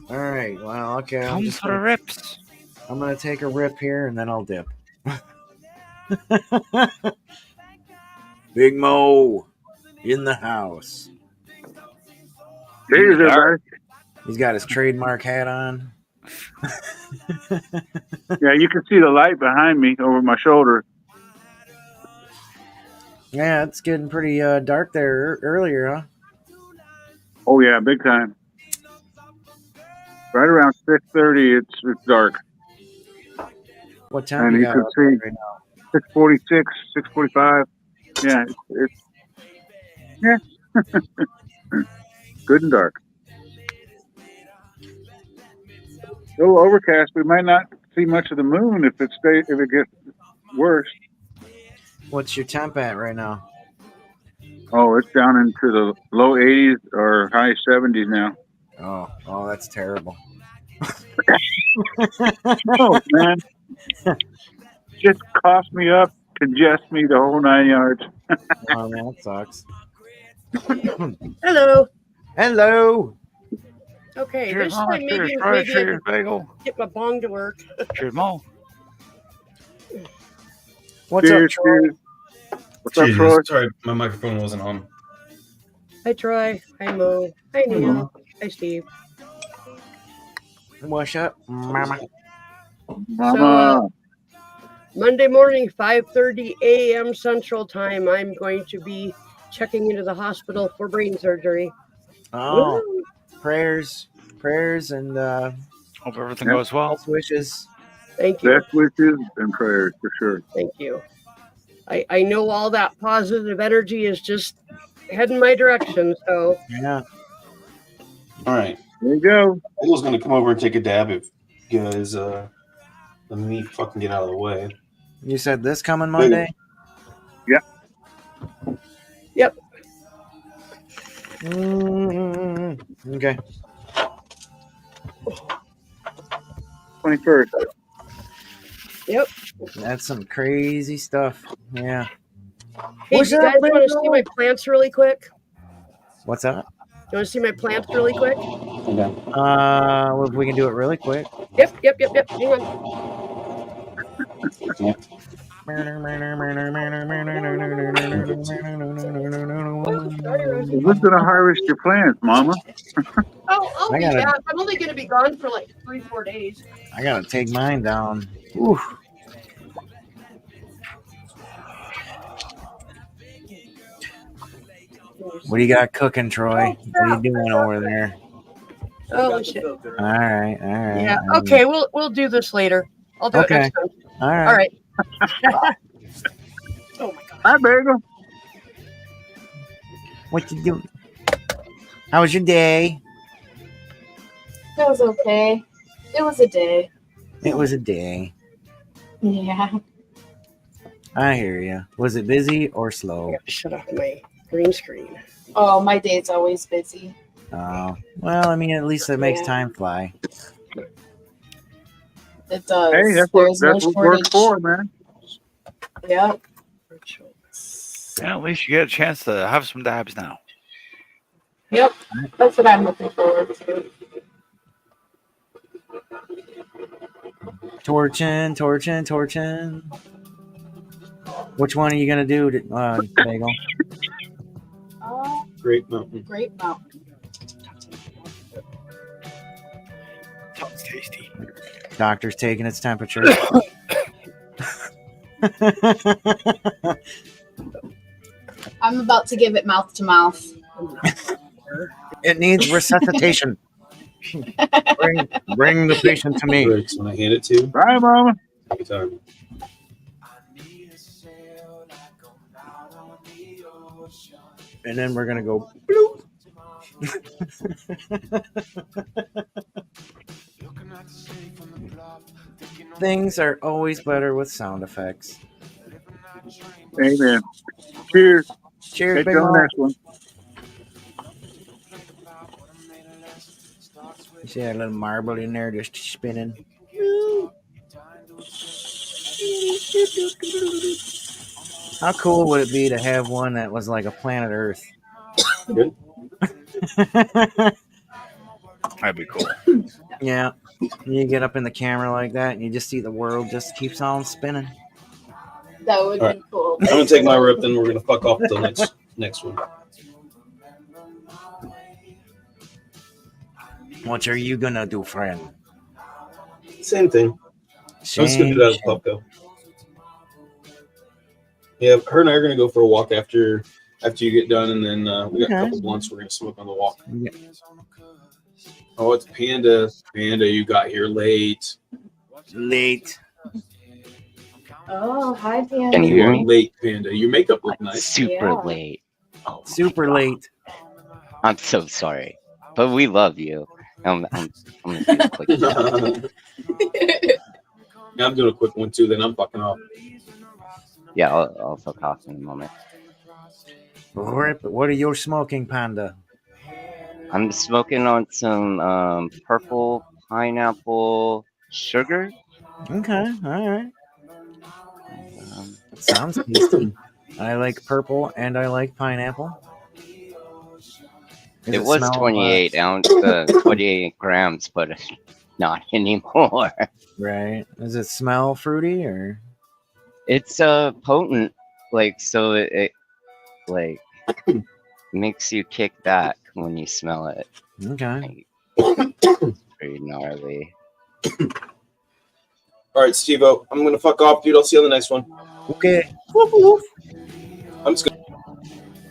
All right. Well, okay. Come for the rips. I'm gonna take a rip here and then I'll dip. Big Mo in the house. Hey there, He's got his trademark hat on. Yeah, you can see the light behind me over my shoulder. Yeah, it's getting pretty dark there earlier, huh? Oh yeah, big time. Right around 6:30, it's dark. What time And you you got can up see right now? 6:46, 6:45. Yeah, it's good and dark. A little overcast. We might not see much of the moon if it gets worse. What's your temp at right now? Oh, it's down into the low 80s or high 70s now. Oh, that's terrible. Oh man, just cough me up, congest me, the whole 9 yards. Oh man, that sucks. Hello. Hello. Okay, Cheers, this Mama. time Cheers, maybe Fry. I Cheers, Bagel. can get my bong to work. Cheers, Mo. What's Cheers, up, Troy? cheers. What's up, Troy? Jesus, sorry, my microphone wasn't on. Hi, Troy. Hi, Mo. Hi, Neil. Hi, Steve. What's up, Mama? Mama. Monday morning, 5:30 a.m. Central Time, I'm going to be checking into the hospital for brain surgery. Oh, Woo! prayers, and Hope everything goes well. best wishes. Thank you. Best wishes and prayers for sure. Thank you. I know all that positive energy is just heading my direction, so Yeah. All right. There you go. I was going to come over and take a dab if you guys let me fucking get out of the way. You said this coming Monday? Yep. Yep. Okay. 21st. Yep. That's some crazy stuff. Yeah. Hey, What's do you up, guys want to Bagel? see my plants really quick? What's up? You want to see my plants really quick? Okay. Well, if we can do it really quick. Yep. Hang on. Yeah. Who's going to harvest your plants, Mama? I'll I be gotta- back. I'm only going to be gone for like 3-4 days. I gotta take mine down. Oof. What do you got cooking, Troy? What are you doing over there? Oh shit. All right. Yeah. Okay. We'll do this later. I'll do Okay. it next time. All right. All right. Oh my god. Hi, Bagel. What you doing? How was your day? It was okay. It was a day. It was a day. Yeah. I hear you. Was it busy or slow? I gotta shut off my green screen. Oh, my day's always busy. Oh, well, I mean, at least it makes Yeah. time fly. It does. Hey, that's There's what no work's shortage. for, man. Yep. Yeah, at least you get a chance to have some dabs now. Yep. That's what I'm looking forward to. Torching. Which one are you gonna do, Bagel? Great Mountain. Great Mountain. Sounds tasty. Doctor's taking its temperature. I'm about to give it mouth to mouth. It needs resuscitation. Bring the patient to me. Bricks when I hand it to you. Bye, Mama. Every time. And then we're gonna go. Things are always better with sound effects. Amen. Cheers. Cheers, Catch Big you on Mo. the next one. You see that little marble in there just spinning? How cool would it be to have one that was like a planet Earth? Good. That'd be cool. Yeah. You get up in the camera like that and you just see the world just keeps on spinning. That would All be right. cool. I'm gonna take my rip, then we're gonna fuck off until next one. What are you gonna do, friend? Same thing. I'm just gonna do that as a pup though. Yeah, her and I are gonna go for a walk after you get done, and then we got a Okay. couple blunts we're gonna smoke on the walk. Yeah. Oh, it's Panda. Panda, you got here late. Late. Oh, hi, Panda. Can you You hear are me? late, Panda. Your makeup looked nice. Super Yeah. late. Oh, my Super God. late. I'm so sorry, but we love you. I'm gonna do a quick count. Yeah, I'm doing a quick one too. Then I'm fucking off. Yeah, I'll fuck off in a moment. Rip, what are you smoking, Panda? I'm smoking on some purple pineapple sugar. Okay, all right. Um, Sounds tasty. I like purple and I like pineapple. Does it was smell, 28 grams, but not anymore. right? Does it smell fruity or? It's potent, like so it like makes you kick back when you smell it. Okay. Like, it's pretty gnarly. All right, Stevo, I'm gonna fuck off, dude. I'll see you on the next one. Okay. I'm just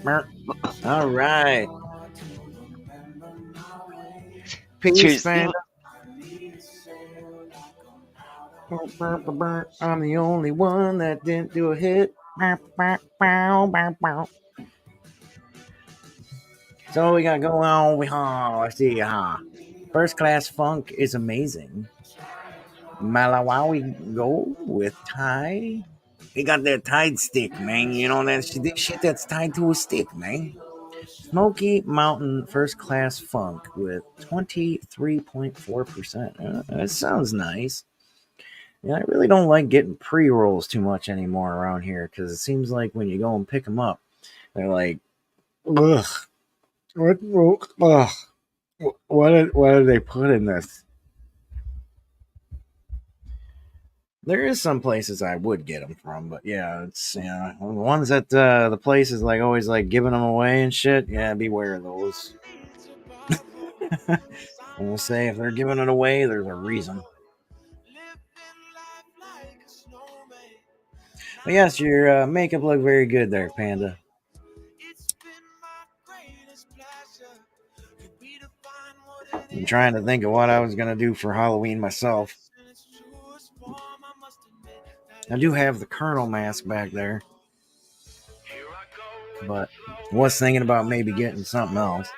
gonna. All right. Peace, Cheers, Panda. I'm the only one that didn't do a hit. So we got going on. Let's see. First Class Funk is amazing. Malawi go with Tide. He got that Tide stick, man. You know that shit that's tied to a stick, man. Smoky Mountain First Class Funk with 23.4%. That sounds nice. Yeah, I really don't like getting pre-rolls too much anymore around here because it seems like when you go and pick them up, they're like, ugh. What did they put in this? There is some places I would get them from, but yeah, it's the ones that the place is like always like giving them away and shit. Yeah, beware of those. We'll say if they're giving it away, there's a reason. But yes, your makeup looked very good there, Panda. I'm trying to think of what I was gonna do for Halloween myself. I do have the Colonel mask back there, but I was thinking about maybe getting something else.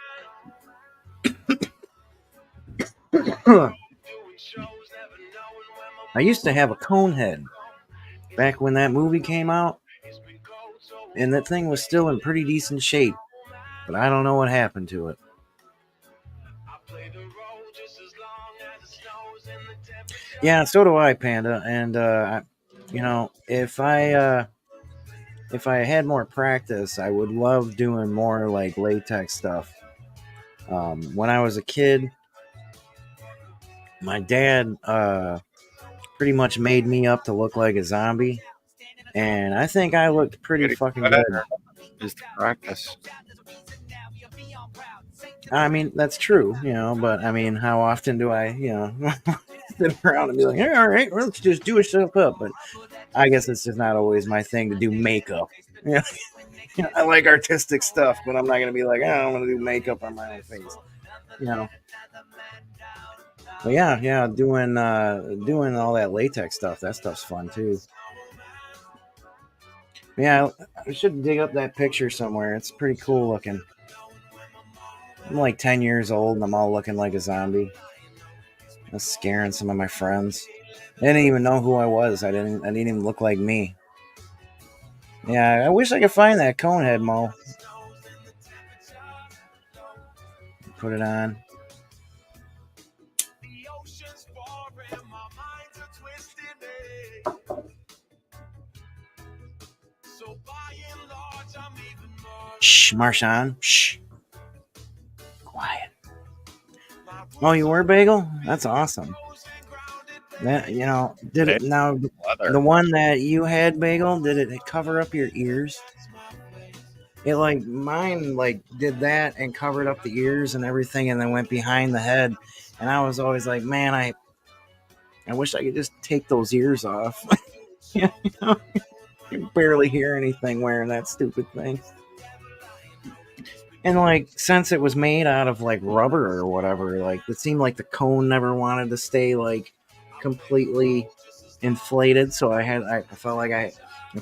I used to have a cone head back when that movie came out, and that thing was still in pretty decent shape, but I don't know what happened to it. Yeah, so do I, Panda. And if I had more practice, I would love doing more like latex stuff. When I was a kid, my dad pretty much made me up to look like a zombie, and I think I looked pretty fucking good. Is to practice. I mean, that's true, but I mean, how often do I, sit around and be like, hey, all right, well, let's just do stuff up? But I guess it's just not always my thing to do makeup. I like artistic stuff, but I'm not going to be like, I don't want to do makeup on my own face. But yeah, doing all that latex stuff. That stuff's fun too. Yeah, I should dig up that picture somewhere. It's pretty cool looking. I'm like 10 years old and I'm all looking like a zombie. That's scaring some of my friends. They didn't even know who I was. I didn't even look like me. Yeah, I wish I could find that Conehead, Mo. Put it on. Shh, Marshawn. Shh. Quiet. Oh, you were Bagel? That's awesome. That, did it now? The one that you had, Bagel, did it cover up your ears? It mine did that and covered up the ears and everything, and then went behind the head. And I was always like, man, I wish I could just take those ears off. You can barely hear anything wearing that stupid thing. And since it was made out of rubber or whatever, it seemed like the cone never wanted to stay completely inflated. So I felt like I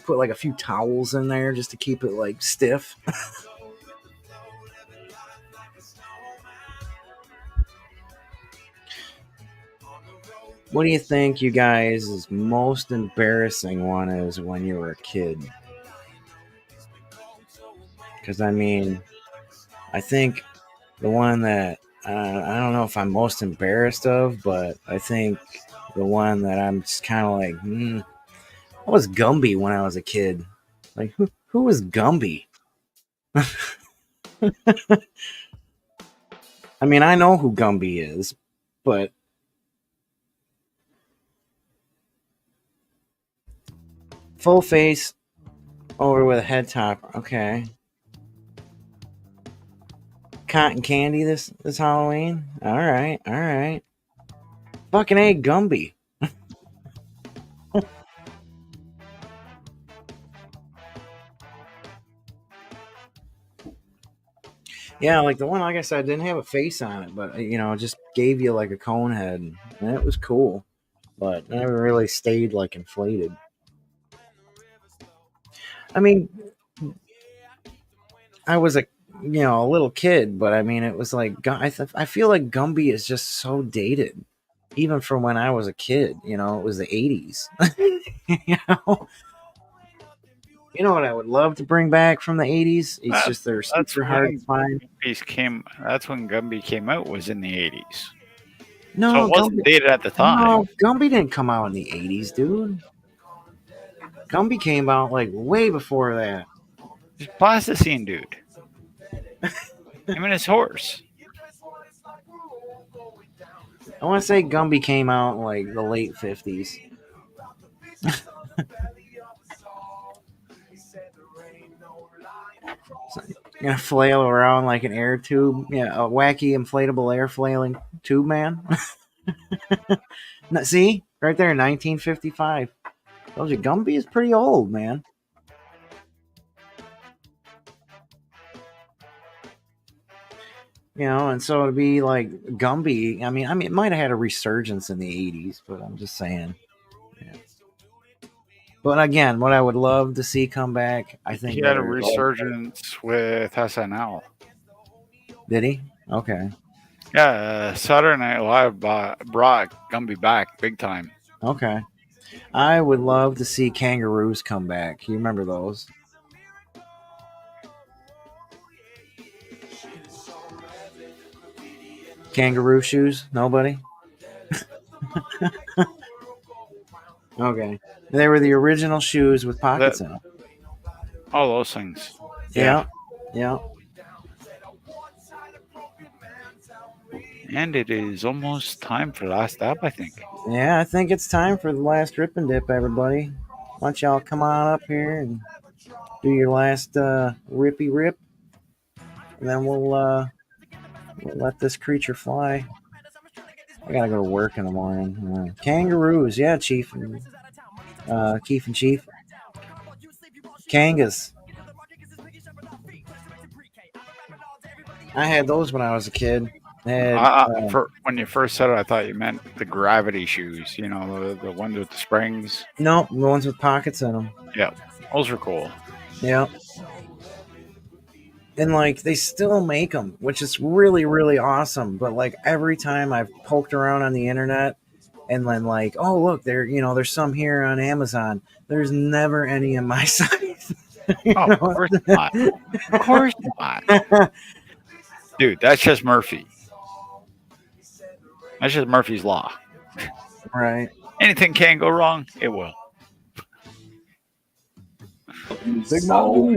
put a few towels in there just to keep it stiff. What do you think you guys' most embarrassing one is when you were a kid? Because I think the one that I don't know if I'm most embarrassed of, but I think the one that I'm just kind of I was Gumby when I was a kid. Who was Gumby? I know who Gumby is, but full face over with a head top. Okay. Cotton candy this Halloween. All right. Fucking A, Gumby. Yeah, the one, like I said, didn't have a face on it, but it just gave you a cone head, and it was cool, but never really stayed inflated. I was a little kid, but it was I feel like Gumby is just so dated, even from when I was a kid. It was the 80s. You know what I would love to bring back from the 80s? It's just they're super hard to find. That's when Gumby came out, was in the 80s. No, so it wasn't dated at the time. No, Gumby didn't come out in the 80s, dude. Gumby came out way before that. Just plasticine, dude. Him and his horse. I want to say Gumby came out in the late 50s. Gonna flail around like an air tube. Yeah, a wacky inflatable air flailing tube man. See? Right there, 1955. Told you, Gumby is pretty old, man. And so it'd be Gumby. It might have had a resurgence in the 80s, but I'm just saying. Yeah. But again, what I would love to see come back, I think he had a resurgence with SNL. Did he? Okay. Yeah, Saturday Night Live brought Gumby back big time. Okay. I would love to see kangaroos come back. You remember those? Kangaroo shoes? Nobody? Okay. They were the original shoes with pockets in them. All those things. Yeah. And it is almost time for last stop, I think. Yeah, I think it's time for the last rip and dip, everybody. Why don't y'all come on up here and do your last rippy rip, and then we'll let this creature fly. I gotta go to work in the morning. Kangaroos, yeah, Chief. Keef and Chief. Kangas. I had those when I was a kid. For when you first said it, I thought you meant the gravity shoes. You know, the ones with the springs. No, the ones with pockets in them. Yeah, those are cool. Yeah. And like they still make them, which is really, really awesome. But like every time I've poked around on the internet and then like, oh look, there's some here on Amazon. There's never any in my size. Oh, of course not. Of course not. Dude, that's just Murphy. That's just Murphy's Law. Right. Anything can go wrong, it will. Big Mo.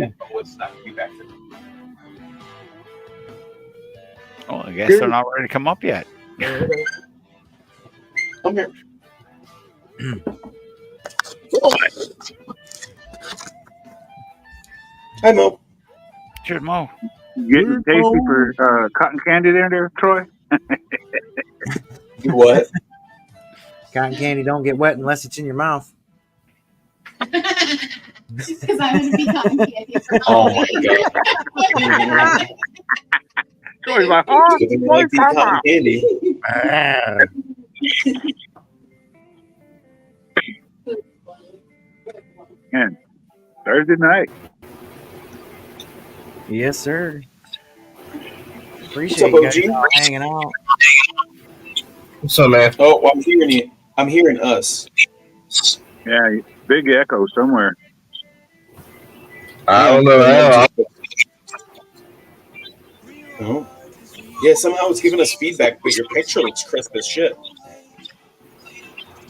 Oh, I guess they're not ready to come up yet. I'm here. Hi, Mo. Cheers, Mo. Getting tasty for cotton candy there, Troy? What? Cotton candy don't get wet unless it's in your mouth. Because I'm going to be cotton candy for Oh my God. Troy's like, Doesn't like to eat cotton candy. And Thursday night. Yes, sir. Appreciate What's you up, guys OG? hanging out. What's up, man? Oh, I'm hearing you. I'm hearing us. Yeah, big echo somewhere. I don't know. Oh. Yeah, somehow it's giving us feedback, but your picture looks crisp as shit.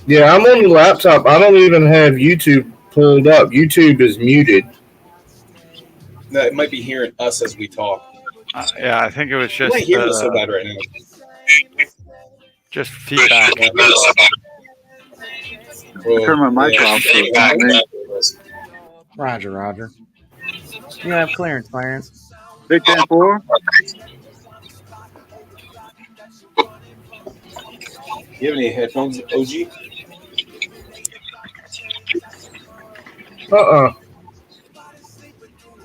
Yeah, I'm on the laptop. I don't even have YouTube pulled up. YouTube is muted. No, it might be hearing us as we talk. Yeah, I think it was You just might hear me so bad right now. just feedback. Turn my mic off. Roger, Roger. You have clearance, Clarence. Big 10-4. You have any headphones, OG?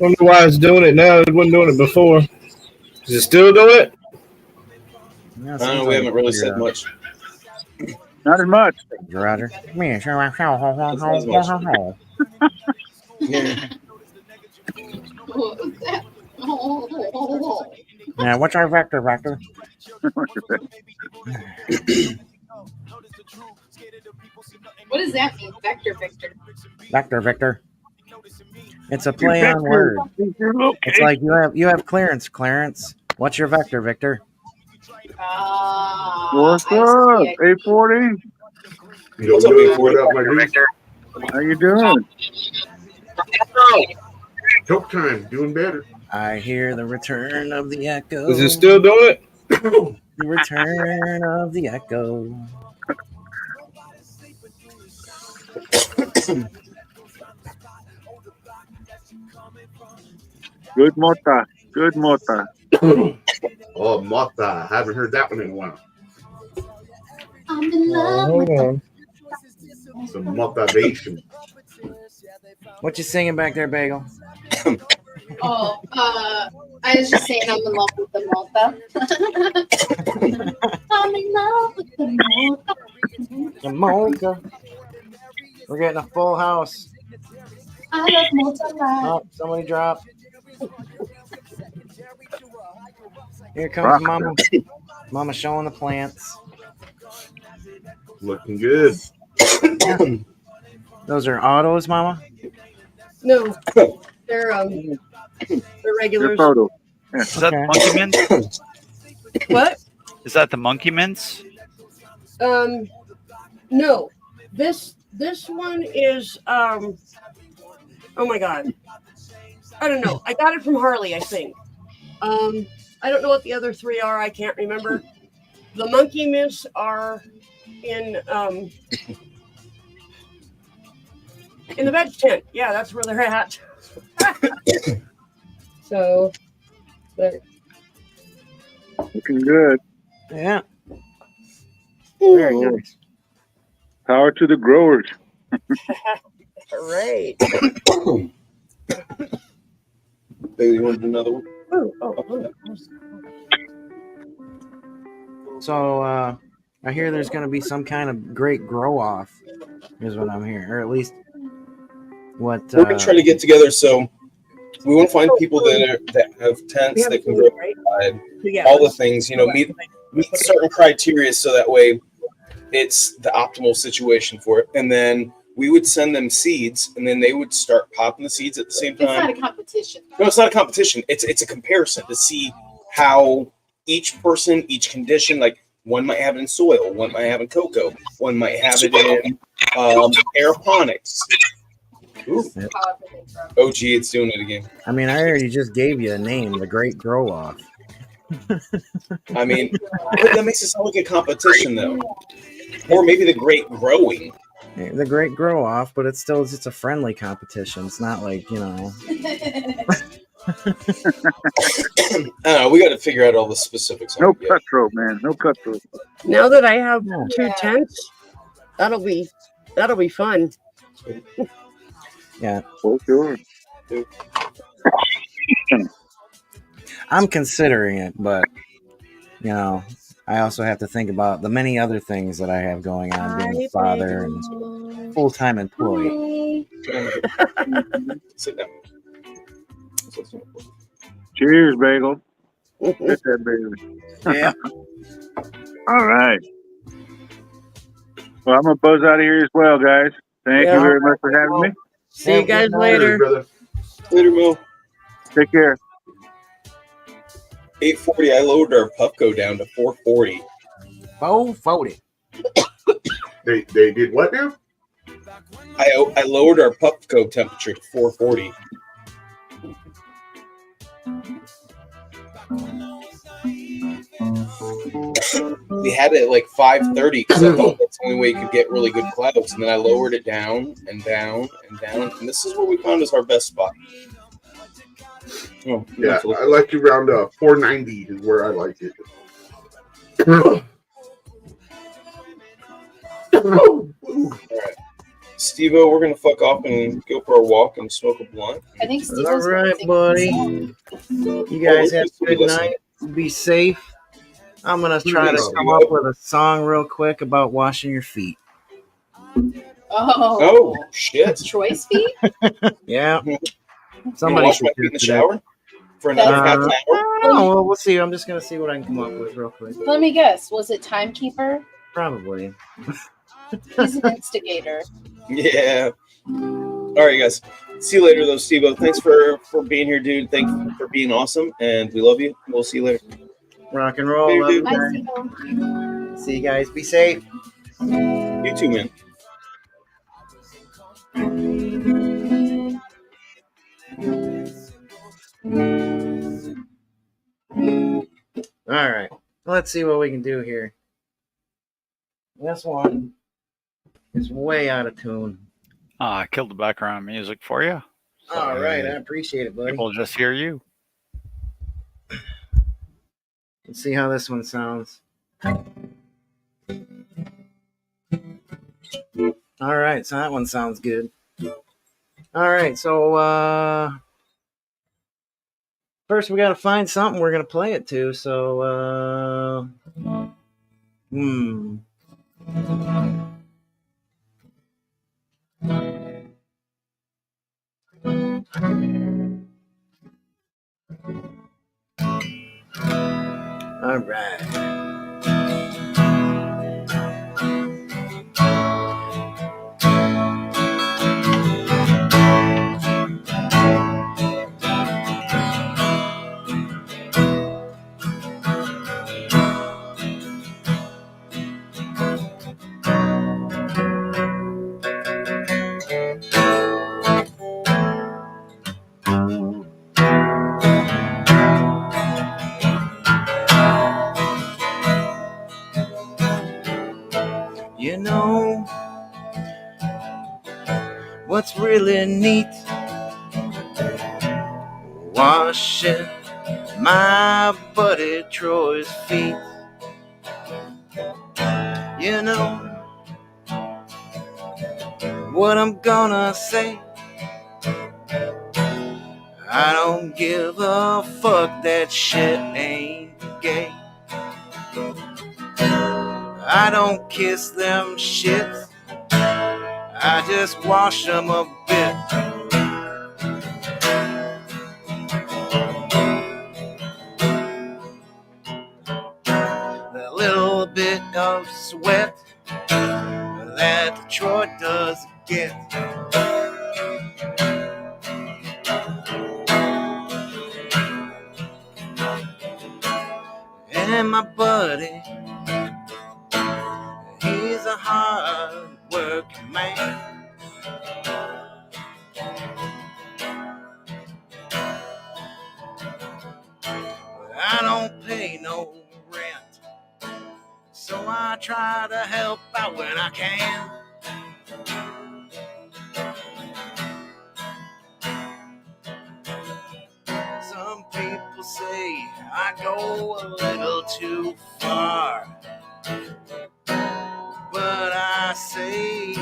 Wonder why it's doing it now. It wasn't doing it before. Is it still doing it? Yeah, I don't know. We haven't really said much. Not as much. Roger. Not as much. Yeah. Yeah, what's our vector? What does that mean? Vector. Vector. It's a play on word. It's like you have clearance, Clarence. What's your vector, Victor? What's up, 840? What's up, Victor? How you doing? Talk time, doing better. I hear the return of the echo. Is it still doing it? The return of the echo. Good mota. Good mota. Oh, Mata. Haven't heard that one in a while. I'm in love Hold on. Some motivation. What you singing back there, Bagel? Oh, I was just saying I'm in love with the Malta. I'm in love with the Malta. The Mocha. We're getting a full house. I love Malta life. Oh, somebody dropped. Here comes Mama. Mama showing the plants. Looking good. Those are autos, Mama? No, they're Your regulars. photo. Yeah. Is that the monkey mints? What? Is that the monkey mints? No. This one is oh my god. I don't know. I got it from Harley, I think. I don't know what the other three are. I can't remember. The monkey mints are in the veg tent. Yeah, that's where they're at. So, but Looking good. Yeah. Very nice. Power to the growers. all right. Baby, you want another one? Oh. So I hear there's going to be some kind of great grow off, is what I'm hearing, or at least what We're gonna try to get together. So we want to find people that have tents that can grow outside, all the things, meet certain criteria, so that way it's the optimal situation for it. And then we would send them seeds, and then they would start popping the seeds at the same time. It's not a competition. No, it's not a competition. It's a comparison to see how each person, each condition, like one might have it in soil, one might have it in cocoa, one might have it in aeroponics. Ooh. Oh, gee, it's doing it again. I mean, I already just gave you a name, the Great Grow Off. I mean, that makes it sound like a competition, though. Or maybe the Great Growing. The Great Grow Off, but it's still just a friendly competition. It's not like, I don't know. We got to figure out all the specifics. No cutthroat, man. No cutthroat. Now that I have 2 tents, that'll be fun. Yeah. Oh, sure. I'm considering it, but I also have to think about the many other things that I have going on, being a father and full-time employee. Sit down. Cheers, Bagel. Hit that baby. Yeah. All right. Well, I'm gonna buzz out of here as well, guys. Thank you very much for having me. See you guys later. Brother. Later, Mo. Take care. 840. I lowered our Puffco down to 440. 440. They did what now? I lowered our Puffco temperature to 440. We had it at like 530 because I thought that's the only way you could get really good clouds. And then I lowered it down and down and down. And this is what we found is our best spot. Oh, Yeah, I like you around 490 is where I like it. All right. Stevo, we're going to fuck off and go for a walk and smoke a blunt. I think Steve's All right, buddy. You guys have a good night. Be safe. I'm going to try to come up with a song real quick about washing your feet. Oh, shit. Choice feet? Yeah. Somebody wash my feet in the shower for another half an hour? Oh, well, we'll see. I'm just going to see what I can come up with real quick. Let me guess. Was it Timekeeper? Probably. He's an instigator. Yeah. All right, guys. See you later, though, Stevo. Thanks for being here, dude. Thanks for being awesome, and we love you. We'll see you later. Rock and roll. Later, Love you dude. guys. See you guys. Be safe. You too, man. All right. Let's see what we can do here. This one is way out of tune. I killed the background music for you. All right. I appreciate it, buddy. People just hear you. Let's see how this one sounds. All right. So that one sounds good. All right. So, first, we got to find something we're going to play it to. So, all right. You know what's really neat? Washing my buddy Troy's feet. You know what I'm gonna say? I don't give a fuck, that shit ain't gay. I don't kiss them shits, I just wash them a bit. A little bit of sweat that Detroit does get. And my buddy, he's a hard working man. I don't pay no rent, so I try to help out when I can. Some people say I go a little too far, but I say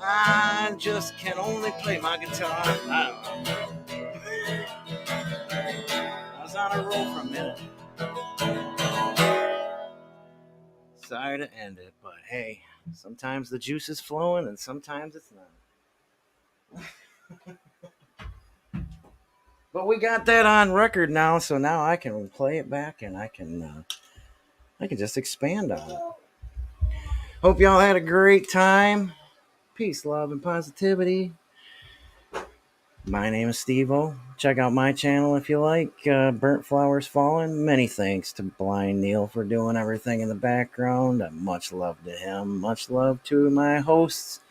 I just can only play my guitar. I don't know. I was on a roll for a minute. Sorry to end it, but hey, sometimes the juice is flowing and sometimes it's not. But we got that on record now, so now I can play it back and I can just expand on it. Hope y'all had a great time. Peace, love, and positivity. My name is Stevo. Check out my channel if you like. Burnt Flowers Fallen. Many thanks to Blind Neil for doing everything in the background. Much love to him. Much love to my hosts,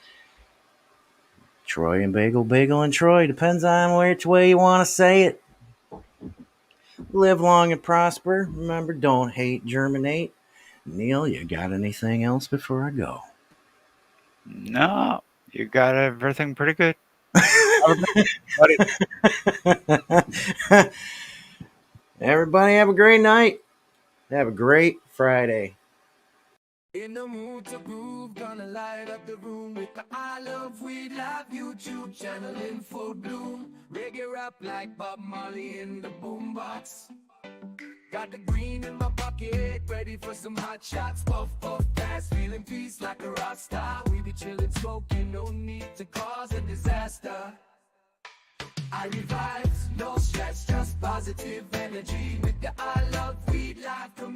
Troy and Bagel and Troy. Depends on which way you want to say it. Live long and prosper. Remember, don't hate, germinate. Neil, you got anything else before I go? No, you got everything pretty good. Everybody have a great night. Have a great Friday. In the mood to groove, gonna light up the room with the ILWL YouTube channel in full bloom. Reggae rap like Bob Marley in the boombox. Got the green in my pocket, ready for some hot shots. Puff, puff, gas, feeling peace like a rock star. We be chillin', smoking, no need to cause a disaster. I revive, no stress, just positive energy with the ILWL.